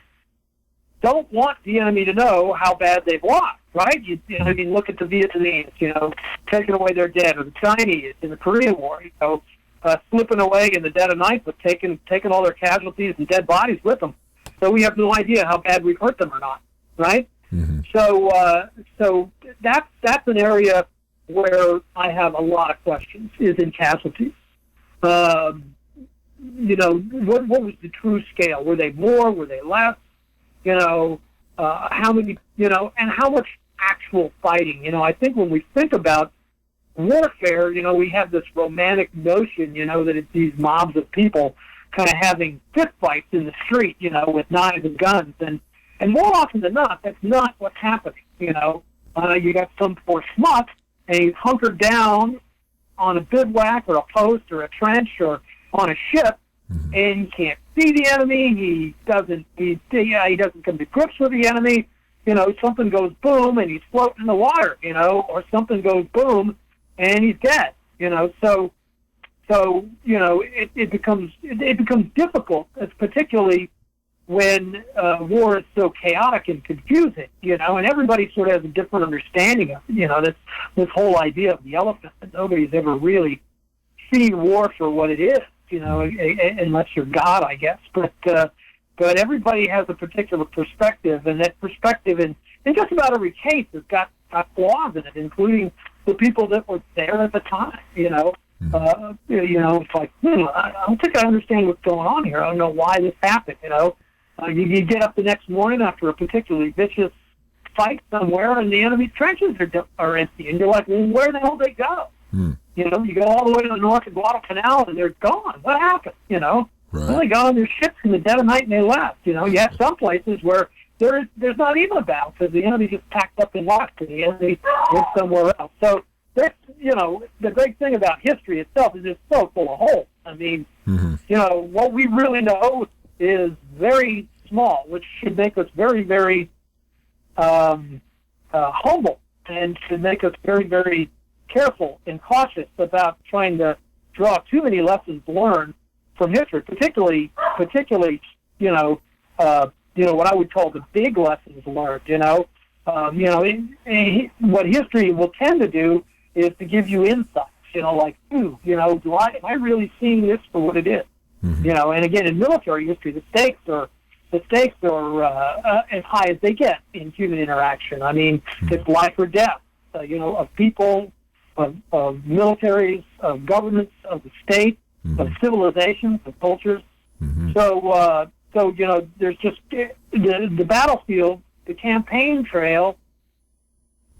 B: don't want the enemy to know how bad they've lost, right? Look at the Vietnamese, taking away their dead, or the Chinese in the Korean War, slipping away in the dead of night, but taking all their casualties and dead bodies with them. So we have no idea how bad we've hurt them or not, right? Mm-hmm. So that's an area where I have a lot of questions, is in casualties. What was the true scale? Were they more? Were they less? How many, and how much actual fighting? I think when we think about warfare, we have this romantic notion, that it's these mobs of people kind of having fist fights in the street, with knives and guns. And more often than not, that's not what's happening. You got some poor schmuck, and he's hunkered down on a bivouac or a post or a trench or on a ship, mm-hmm. and he can't see the enemy. He doesn't come to grips with the enemy. Something goes boom, and he's floating in the water. Or something goes boom, and he's dead. So it becomes difficult, particularly when war is so chaotic and confusing, and everybody sort of has a different understanding of it. This whole idea of the elephant, that nobody's ever really seen war for what it is, unless you're God, I guess. But everybody has a particular perspective, and that perspective in just about every case has got flaws in it, including the people that were there at the time. It's like, I don't think I understand what's going on here. I don't know why this happened. You get up the next morning after a particularly vicious fight somewhere, and the enemy's trenches are empty, and you're like, well, where the hell did they go? You go all the way to the north of Guadalcanal, and they're gone. What happened? Right. Well, they got on their ships in the dead of night, and they left. You have some places where there's not even a battle, because the enemy just packed up and left, and the enemy went somewhere else. So that's, the great thing about history itself is it's so full of holes. I mean, mm-hmm. What we really know is very small, which should make us very, very humble, and should make us very, very careful and cautious about trying to draw too many lessons learned from history, particularly what I would call the big lessons learned. What history will tend to do is to give you insights, like, am I really seeing this for what it is? Mm-hmm. And again, in military history, the stakes are as high as they get in human interaction. I mean, mm-hmm. it's life or death, of people, of militaries, of governments, of the state, mm-hmm. of civilizations, of cultures. Mm-hmm. So, So, there's just the battlefield, the campaign trail,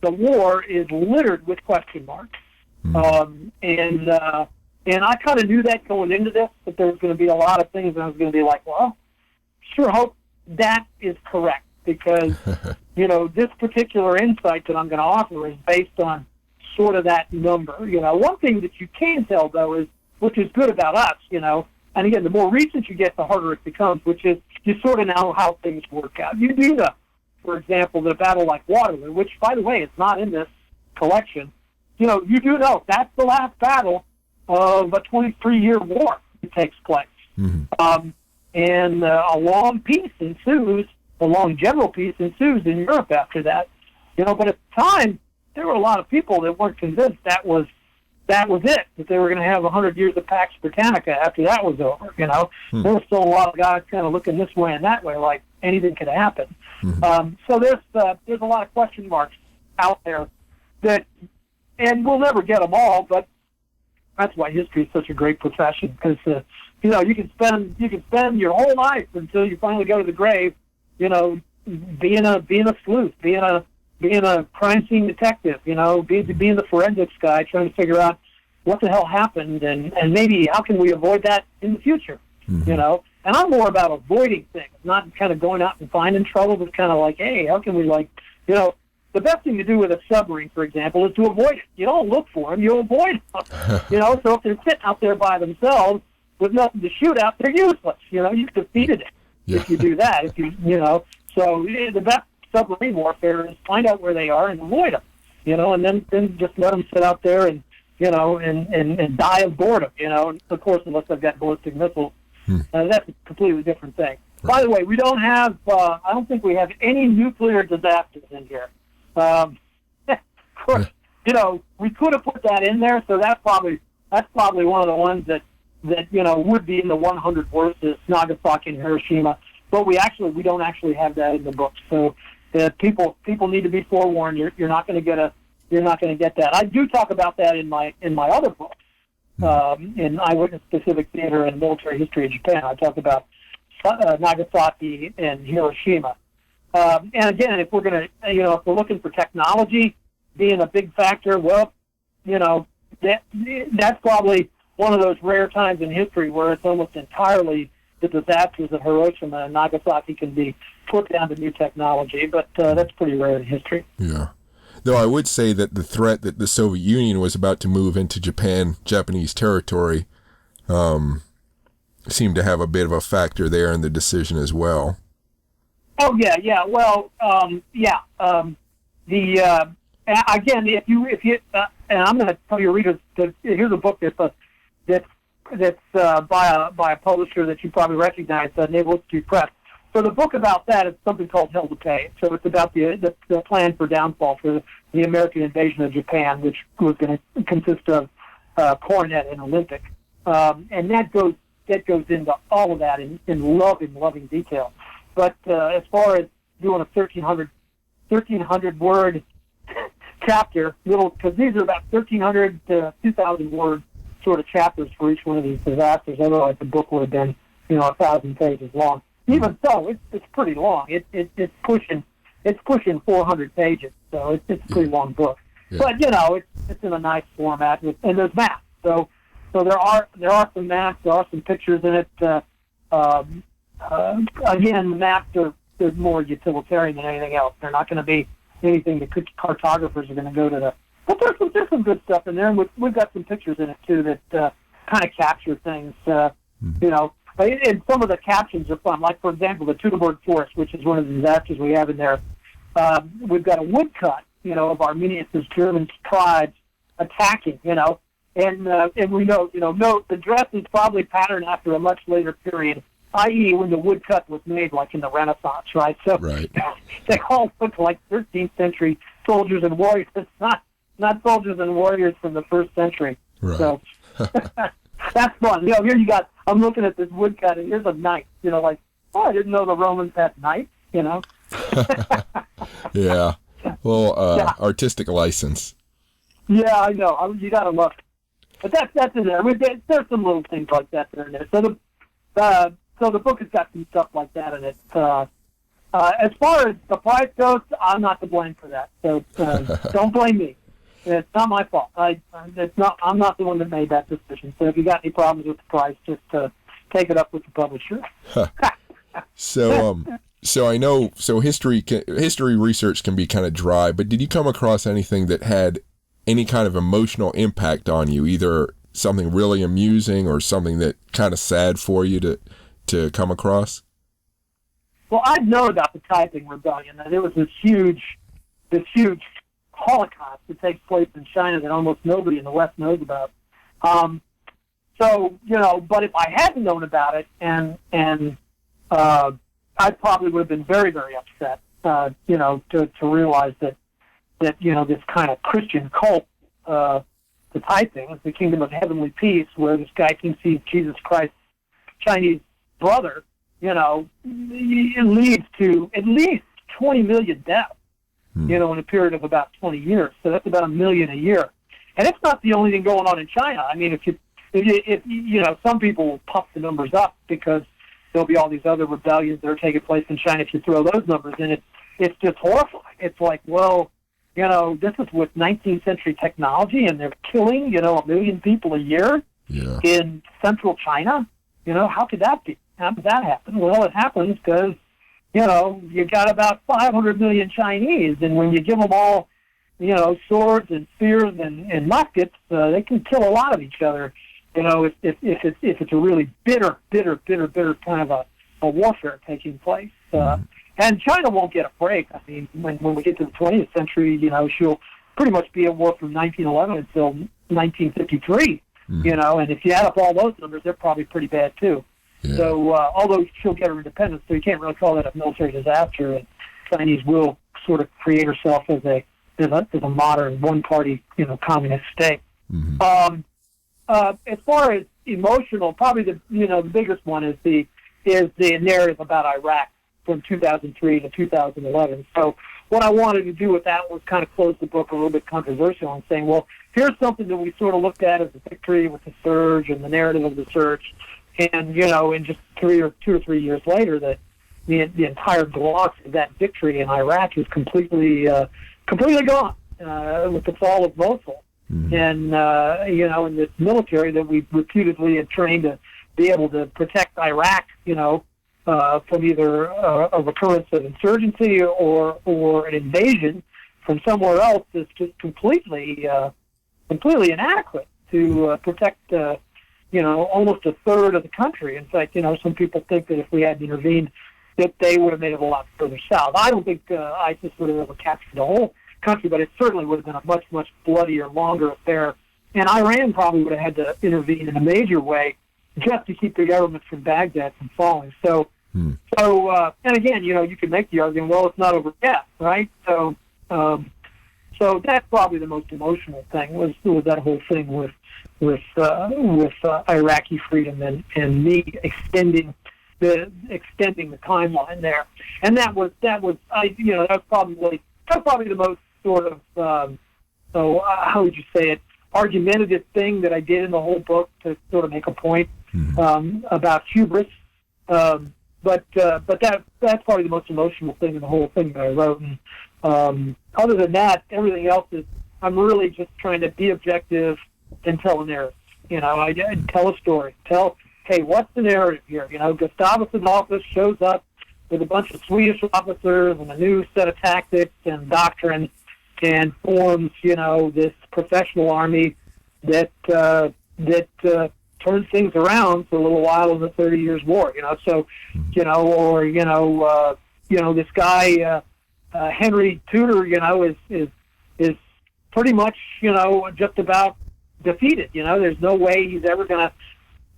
B: the war is littered with question marks. And I kind of knew that going into this, that there was going to be a lot of things, and I was going to be like, well, sure hope that is correct, because, this particular insight that I'm going to offer is based on sort of that number. One thing that you can tell, though, is, which is good about us, and again, the more recent you get, the harder it becomes, which is you sort of know how things work out. You do know, for example, the battle like Waterloo, which, by the way, is not in this collection. You do know that's the last battle of a 23-year war that takes place. And a long peace ensues, a long general peace ensues in Europe after that. But at the time, there were a lot of people that weren't convinced that was it, that they were going to have 100 years of Pax Britannica after that was over. There were still a lot of guys kind of looking this way and that way, like anything could happen. So there's a lot of question marks out there that, and we'll never get them all, but that's why history is such a great profession, because you can spend your whole life until you finally go to the grave, being a sleuth, being a crime scene detective, being the forensics guy, trying to figure out what the hell happened, and maybe how can we avoid that in the future, And I'm more about avoiding things, not kind of going out and finding trouble, but kind of like, hey, how can we, the best thing to do with a submarine, for example, is to avoid it. You don't look for them, you avoid them. So if they're sitting out there by themselves with nothing to shoot at, they're useless. You've defeated it if you do that. So the best submarine warfare is find out where they are and avoid them, and then just let them sit out there and die of boredom, of course, unless they've got ballistic missiles. That's a completely different thing. Right. By the way, we don't have, I don't think we have any nuclear disasters in here. Of course, we could have put that in there, so that's probably one of the ones that would be in the 100 worst, is Nagasaki and Hiroshima. But we don't actually have that in the book. So people need to be forewarned. You're not going to get that. I do talk about that in my other books, in Eyewitness Pacific Theater and Military History of Japan. I talk about Nagasaki and Hiroshima. And again, if we're going to, if we're looking for technology being a big factor, well, that's probably one of those rare times in history where it's almost entirely the disasters of Hiroshima and Nagasaki can be put down to new technology, but that's pretty rare in history.
A: Yeah. Though I would say that the threat that the Soviet Union was about to move into Japanese territory, seemed to have a bit of a factor there in the decision as well.
B: Oh yeah. Well, again, if you, and I'm going to tell your readers that here's a book that's by a publisher that you probably recognize, Naval Institute Press. So the book about that is something called Hell to Pay. So it's about the plan for downfall for the American invasion of Japan, which was going to consist of Coronet and Olympic, and that goes into all of that in loving detail. But as far as doing a 1,300 word chapter, because these are about 1,300 to 2,000 word sort of chapters for each one of these disasters. Otherwise, the book would have been 1,000 pages long. Even so, it's pretty long. It's pushing 400 pages, so it's a pretty long book. Yeah. But it's in a nice format, and there's maps. So there are some maps, there are some pictures in it. Again, the maps are more utilitarian than anything else. They're not going to be anything that cartographers are going to go to the. But there's some good stuff in there, and we've got some pictures in it too that kind of capture things. And some of the captions are fun. Like, for example, the Teutoburg Forest, which is one of the disasters we have in there. We've got a woodcut, of Arminius' German tribes attacking, and we know, the dress is probably patterned after a much later period, i.e. when the woodcut was made, like in the Renaissance, right? So
A: right.
B: They all look like 13th century soldiers and warriors. It's not soldiers and warriors from the first century.
A: Right.
B: So that's fun. Here you got, I'm looking at this woodcut, and here's a knife. I didn't know the Romans had knives,
A: Yeah. Well, artistic license.
B: Yeah, I know. You got to look. But that's in there. I mean, there's some little things like that that are in there. So the book has got some stuff like that in it. As far as the price goes, I'm not to blame for that. So don't blame me. It's not my fault. I'm not the one that made that decision. So if you got any problems with the price, just take it up with the publisher.
A: So I know. So history research can be kind of dry. But did you come across anything that had any kind of emotional impact on you? Either something really amusing or something that kind of sad for you to come across?
B: Well, I'd known about the Taiping Rebellion, that there was this huge Holocaust that takes place in China that almost nobody in the West knows about. So, but if I hadn't known about it, and I probably would have been very, very upset, to realize that this kind of Christian cult, the Taiping, the Kingdom of Heavenly Peace, where this guy conceives Jesus Christ, Chinese brother, it leads to at least 20 million deaths, in a period of about 20 years. So that's about 1 million a year. And it's not the only thing going on in China. I mean, if some people will puff the numbers up because there'll be all these other rebellions that are taking place in China. If you throw those numbers in, it's just horrifying. It's like, well, this is with 19th century technology, and they're killing, 1 million people a year in central China. How could that be? How did that happen? Well, it happens because, you got about 500 million Chinese, and when you give them all, swords and spears and muskets, they can kill a lot of each other. If it's a really bitter kind of a warfare taking place. And China won't get a break. I mean, when we get to the 20th century, she'll pretty much be at war from 1911 until 1953. And if you add up all those numbers, they're probably pretty bad too. Yeah. So, although she'll get her independence, so you can't really call that a military disaster. And Chinese will sort of create herself as a modern one-party, communist state. As far as emotional, probably the biggest one is the narrative about Iraq from 2003 to 2011. So what I wanted to do with that was kind of close the book a little bit controversial and saying, well, here's something that we sort of looked at as a victory with the surge and the narrative of the surge. And, in just 2 or 3 years later, that the entire gloss of that victory in Iraq is completely gone with the fall of Mosul. And, in this military that we reputedly had trained to be able to protect Iraq, from either a recurrence of insurgency or an invasion from somewhere else is just completely inadequate to protect, almost a third of the country. In fact, some people think that if we had intervened, that they would have made it a lot further south. I don't think ISIS would have ever captured the whole country, but it certainly would have been a much, much bloodier, longer affair. And Iran probably would have had to intervene in a major way just to keep the government from Baghdad from falling. So, and again, you can make the argument, well, it's not over yet, right? So that's probably the most emotional thing was that whole thing with Iraqi freedom and me extending the timeline there. And that was probably the most sort of how would you say it, argumentative thing that I did in the whole book to sort of make a point about hubris. But that's probably the most emotional thing in the whole thing that I wrote. And other than that, everything else is I'm really just trying to be objective and tell a narrative. I tell a story. Hey, what's the narrative here? Gustavus Adolphus shows up with a bunch of Swedish officers and a new set of tactics and doctrine, and forms, this professional army that turns things around for a little while in the 30 Years' War. This guy Henry Tudor, is pretty much, just about defeated. There's no way he's ever going to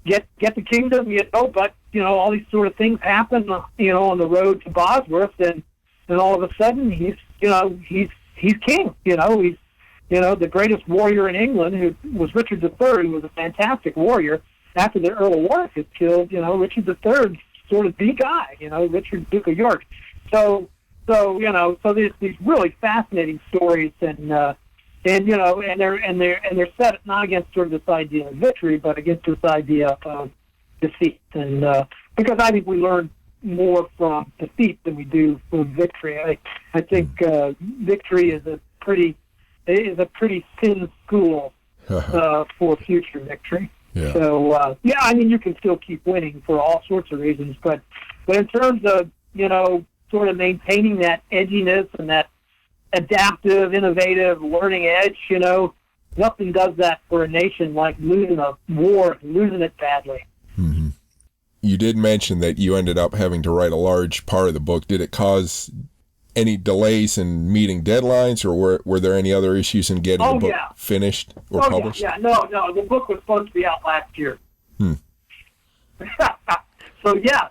B: get the kingdom, but, all these sort of things happen, on the road to Bosworth, and all of a sudden he's king. He's the greatest warrior in England, who was Richard III, who was a fantastic warrior. After the Earl of Warwick is killed, Richard III sort of the guy, Richard, Duke of York. So there's these really fascinating stories, and they're set not against sort of this idea of victory, but against this idea of defeat. And because I think we learn more from defeat than we do from victory. I think victory is a pretty thin school for future victory.
A: Yeah.
B: So I mean, you can still keep winning for all sorts of reasons, but in terms of sort of maintaining that edginess and that adaptive, innovative learning edge, nothing does that for a nation like losing a war, losing it badly.
A: Mm-hmm. You did mention that you ended up having to write a large part of the book. Did it cause any delays in meeting deadlines, or were there any other issues in getting the book finished or published?
B: Yeah. No, the book was supposed to be out last year. So, yeah.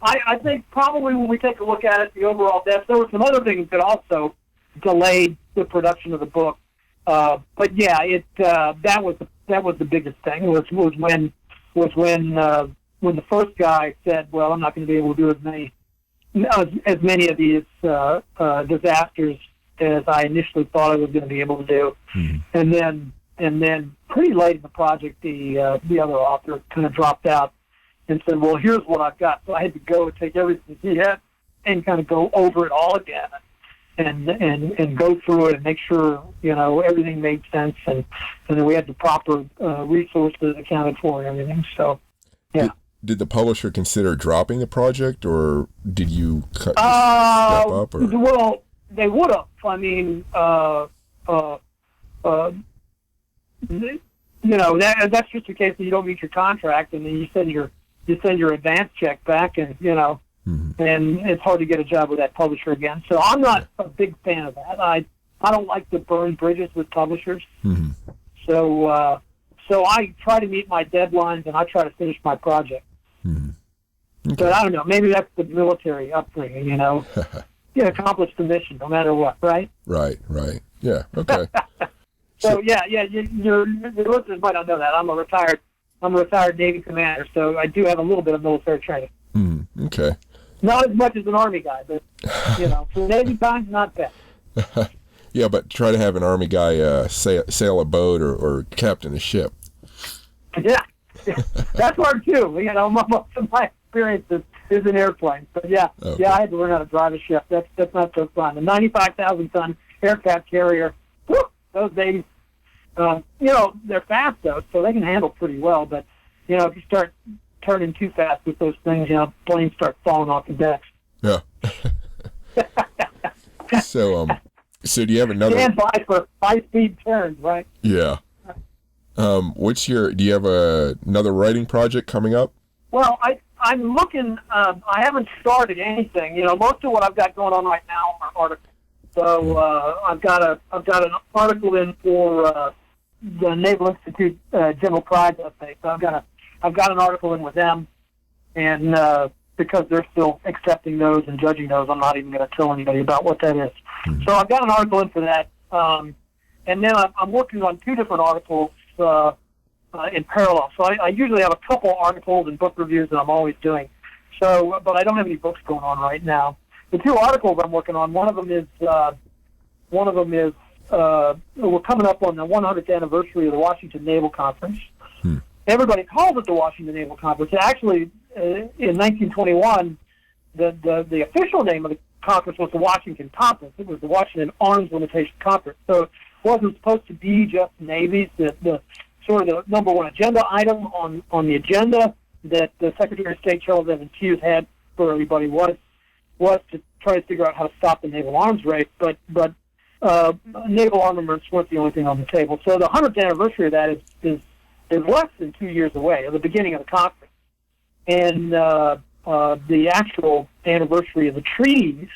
B: I think probably when we take a look at it, the overall depth, there were some other things that also delayed the production of the book. But yeah, that was the biggest thing. Was when the first guy said, "Well, I'm not going to be able to do as many of these disasters as I initially thought I was going to be able to do," and then pretty late in the project, the other author kind of dropped out and said, "Well, here's what I've got." So I had to go and take everything he had and kind of go over it all again and go through it and make sure everything made sense, and then we had the proper resources accounted for and everything. So yeah.
A: Did the publisher consider dropping the project, or did you step up? Or?
B: Well, they would have. I mean, that's just a case that you don't meet your contract, and then you send your advance check back, and and it's hard to get a job with that publisher again. So I'm not a big fan of that. I don't like to burn bridges with publishers. So I try to meet my deadlines, and I try to finish my project. Okay. But I don't know. Maybe that's the military upbringing. You accomplish the mission no matter what, right?
A: Right. Yeah. Okay.
B: So yeah. Your listeners might not know that I'm a retired Navy commander, so I do have a little bit of military training.
A: Okay.
B: Not as much as an Army guy, but for Navy time, not bad.
A: Yeah, but try to have an Army guy sail a boat or captain a ship.
B: Yeah, that's hard too. Most of my experience is in airplanes, but yeah, I had to learn how to drive a ship. That's not so fun. The 95,000-ton aircraft carrier, whew, those babies, they're fast though, so they can handle pretty well. But if you start turning too fast with those things, planes start falling off the decks. Yeah.
A: So do you have another?
B: Stand by for high-speed turns, right?
A: Yeah. Do you have another writing project coming up?
B: Well, I'm looking. I haven't started anything. Most of what I've got going on right now are articles. So I've got an article in for the Naval Institute General Prize update. So I've got an article in with them, and because they're still accepting those and judging those, I'm not even going to tell anybody about what that is. So I've got an article in for that, and then I'm working on two different articles in parallel. So I usually have a couple articles and book reviews that I'm always doing. So, but I don't have any books going on right now. The two articles I'm working on, one of them is we're coming up on the 100th anniversary of the Washington Naval Conference. Everybody calls it the Washington Naval Conference. Actually, in 1921, the official name of the conference was the Washington Conference. It was the Washington Arms Limitation Conference. So it wasn't supposed to be just navies. The sort of the number one agenda item on the agenda that the Secretary of State Charles Evans Hughes had for everybody was to try to figure out how to stop the naval arms race. But naval armaments weren't the only thing on the table. So the 100th anniversary of that is less than 2 years away, at the beginning of the conference. And the actual anniversary of the treaties,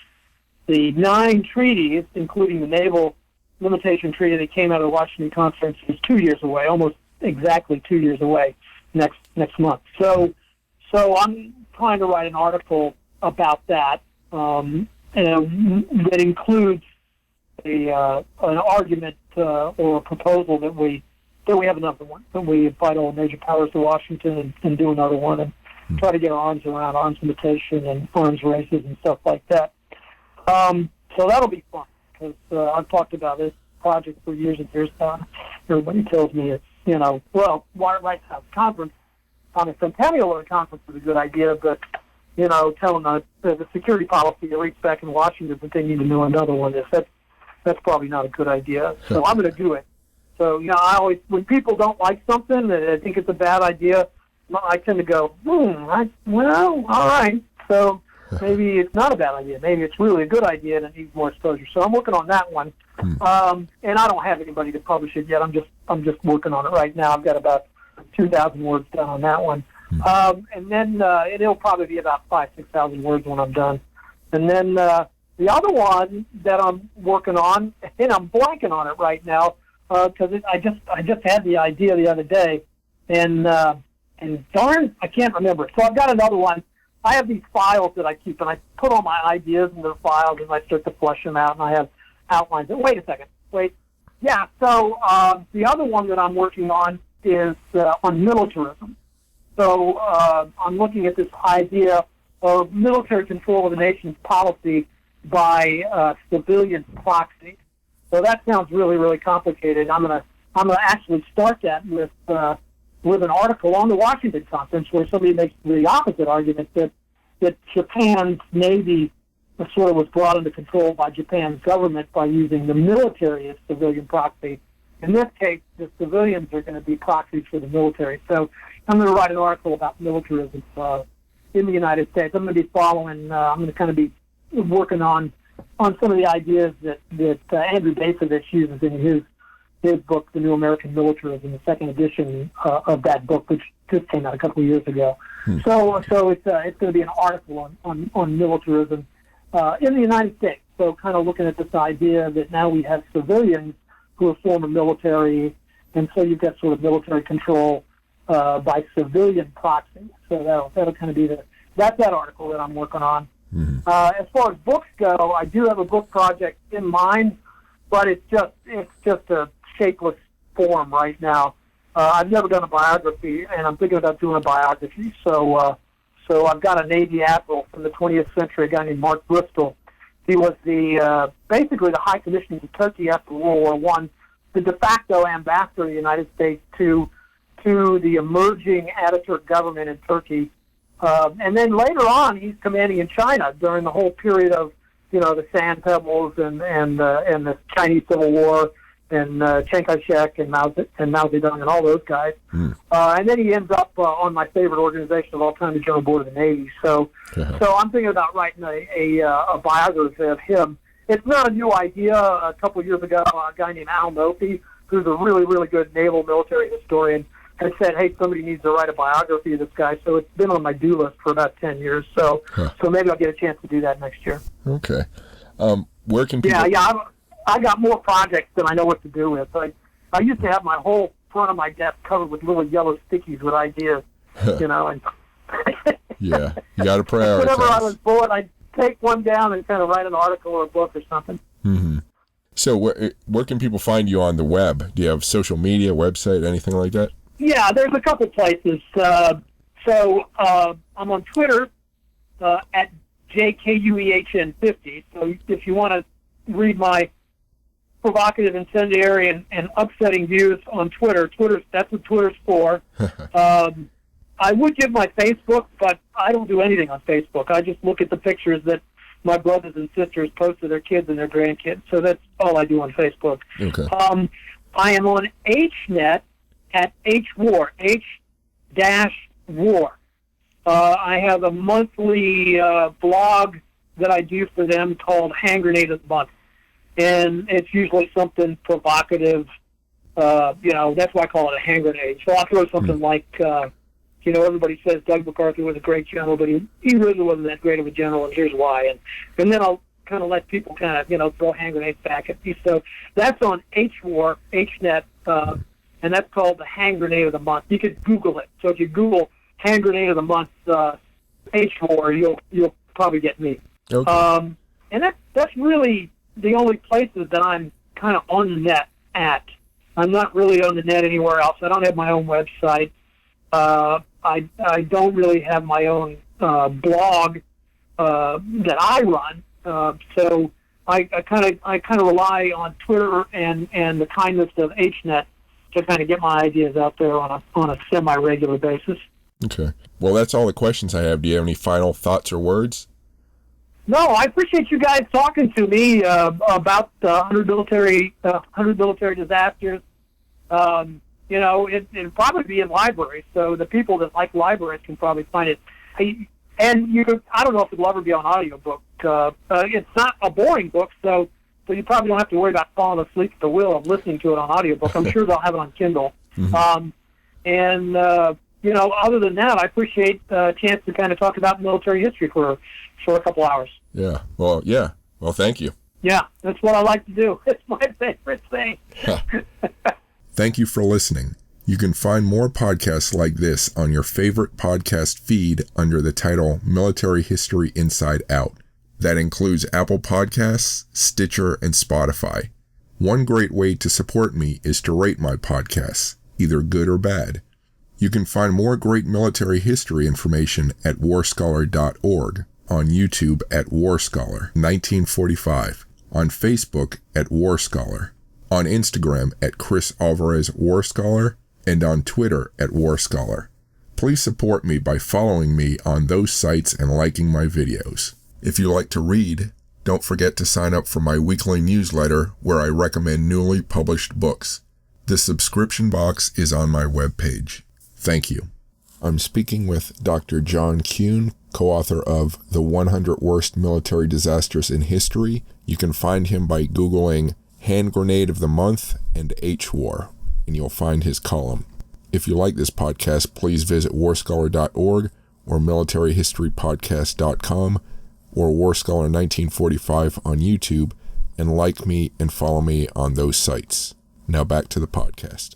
B: the 9 treaties, including the Naval Limitation Treaty that came out of the Washington Conference, is 2 years away, almost exactly 2 years away next month. So I'm trying to write an article about that, and that includes an argument or a proposal that we have another one, that we invite all major powers to Washington and do another one and try to get our arms around arms limitation and arms races and stuff like that. So that'll be fun, because I've talked about this project for years and years now. Everybody tells me it's, White House Conference on a centennial at a conference is a good idea, but, telling the security policy to reach back in Washington that they need to know another one that's probably not a good idea. So I'm going to do it. So, I always, when people don't like something and I think it's a bad idea, I tend to go, all right. So maybe it's not a bad idea. Maybe it's really a good idea and it needs more exposure. So I'm working on that one. And I don't have anybody to publish it yet. I'm just working on it right now. I've got about 2,000 words done on that one. And then it'll probably be about 6,000 words when I'm done. And then the other one that I'm working on, and I'm blanking on it right now, because I just had the idea the other day, and darn, I can't remember it. So I've got another one. I have these files that I keep, and I put all my ideas into the files, and I start to flush them out, and I have outlines. Wait a second. Yeah, so the other one that I'm working on is on militarism. So I'm looking at this idea of military control of the nation's policy by civilian proxy. So that sounds really, really complicated. I'm gonna actually start that with an article on the Washington conference where somebody makes the opposite argument that Japan's Navy sort of was brought under control by Japan's government by using the military as civilian proxy. In this case, the civilians are going to be proxies for the military. So I'm going to write an article about militarism in the United States. I'm going to be following, I'm going to kind of be working on some of the ideas that Andrew Bacevich uses in his book, The New American Militarism, the second edition of that book, which just came out a couple of years ago. So it's going to be an article on militarism in the United States. So kind of looking at this idea that now we have civilians who are former military, and so you've got sort of military control by civilian proxy. So that'll kind of be that's that article that I'm working on. As far as books go, I do have a book project in mind, but it's just a shapeless form right now. I've never done a biography, and I'm thinking about doing a biography. So I've got a Navy admiral from the 20th century, a guy named Mark Bristol. He was basically the High Commissioner to Turkey after World War I, the de facto ambassador of the United States to the emerging Ataturk government in Turkey. And then later on, he's commanding in China during the whole period of, the Sand Pebbles and the Chinese Civil War and Chiang Kai-shek and Mao Zedong and all those guys. And then he ends up on my favorite organization of all time, the General Board of the Navy. So I'm thinking about writing a biography of him. It's not a new idea. A couple of years ago, a guy named Al Nofi, who's a really, really good naval military historian, had said, hey, somebody needs to write a biography of this guy. So it's been on my do list for about 10 years. So maybe I'll get a chance to do that next year.
A: Okay. Where can people...
B: Yeah, I got more projects than I know what to do with. I used to have my whole front of my desk covered with little yellow stickies with ideas, and
A: yeah, you got to prioritize.
B: Whenever I was bored, I'd take one down and kind of write an article or a book or something.
A: So where can people find you on the web? Do you have social media, website, anything like that?
B: Yeah, there's a couple places. So I'm on Twitter at JKUEHN50. So if you want to read my provocative, incendiary, and upsetting views on Twitter, that's what Twitter's for. I would give my Facebook, but I don't do anything on Facebook. I just look at the pictures that my brothers and sisters post of their kids and their grandkids. So that's all I do on Facebook.
A: Okay.
B: I am on HNet at HWAR, H-War. I have a monthly blog that I do for them called Hand Grenade of the Month. And it's usually something provocative. That's why I call it a hand grenade. So I'll throw something like, everybody says Doug MacArthur was a great general, but he really wasn't that great of a general, and here's why. And then I'll kind of let people kind of, throw hand grenades back at me. So that's on HWAR, HNet, and that's called the Hand Grenade of the Month. You could Google it. So if you Google Hand Grenade of the Month, HWAR, you'll probably get me.
A: Okay.
B: And that's really the only places that I'm kind of on the net at. I'm not really on the net anywhere else. I don't have my own website. I don't really have my own blog that I run. So I kind of rely on Twitter and the kindness of HNet to kind of get my ideas out there on a semi-regular basis.
A: Okay. Well, that's all the questions I have. Do you have any final thoughts or words?
B: No, I appreciate you guys talking to me about 100 military disasters. It'd probably be in libraries, so the people that like libraries can probably find it. I don't know if it'll ever be on audiobook. It's not a boring book, so you probably don't have to worry about falling asleep at the wheel of listening to it on audiobook. I'm sure they'll have it on Kindle. Mm-hmm. Other than that, I appreciate a chance to kind of talk about military history for a couple hours.
A: Yeah. Well, thank you.
B: Yeah, that's what I like to do. It's my favorite thing.
A: Thank you for listening. You can find more podcasts like this on your favorite podcast feed under the title Military History Inside Out. That includes Apple Podcasts, Stitcher, and Spotify. One great way to support me is to rate my podcasts, either good or bad. You can find more great military history information at warscholar.org, on YouTube at Warscholar 1945, on Facebook at Warscholar, on Instagram at Chris Alvarez Warscholar, and on Twitter at Warscholar. Please support me by following me on those sites and liking my videos. If you like to read, don't forget to sign up for my weekly newsletter where I recommend newly published books. The subscription box is on my webpage. Thank you. I'm speaking with Dr. John Kuehn, co-author of The 100 Worst Military Disasters in History. You can find him by Googling Hand Grenade of the Month and H-War, and you'll find his column. If you like this podcast, please visit warscholar.org or militaryhistorypodcast.com or Warscholar 1945 on YouTube, and like me and follow me on those sites. Now back to the podcast.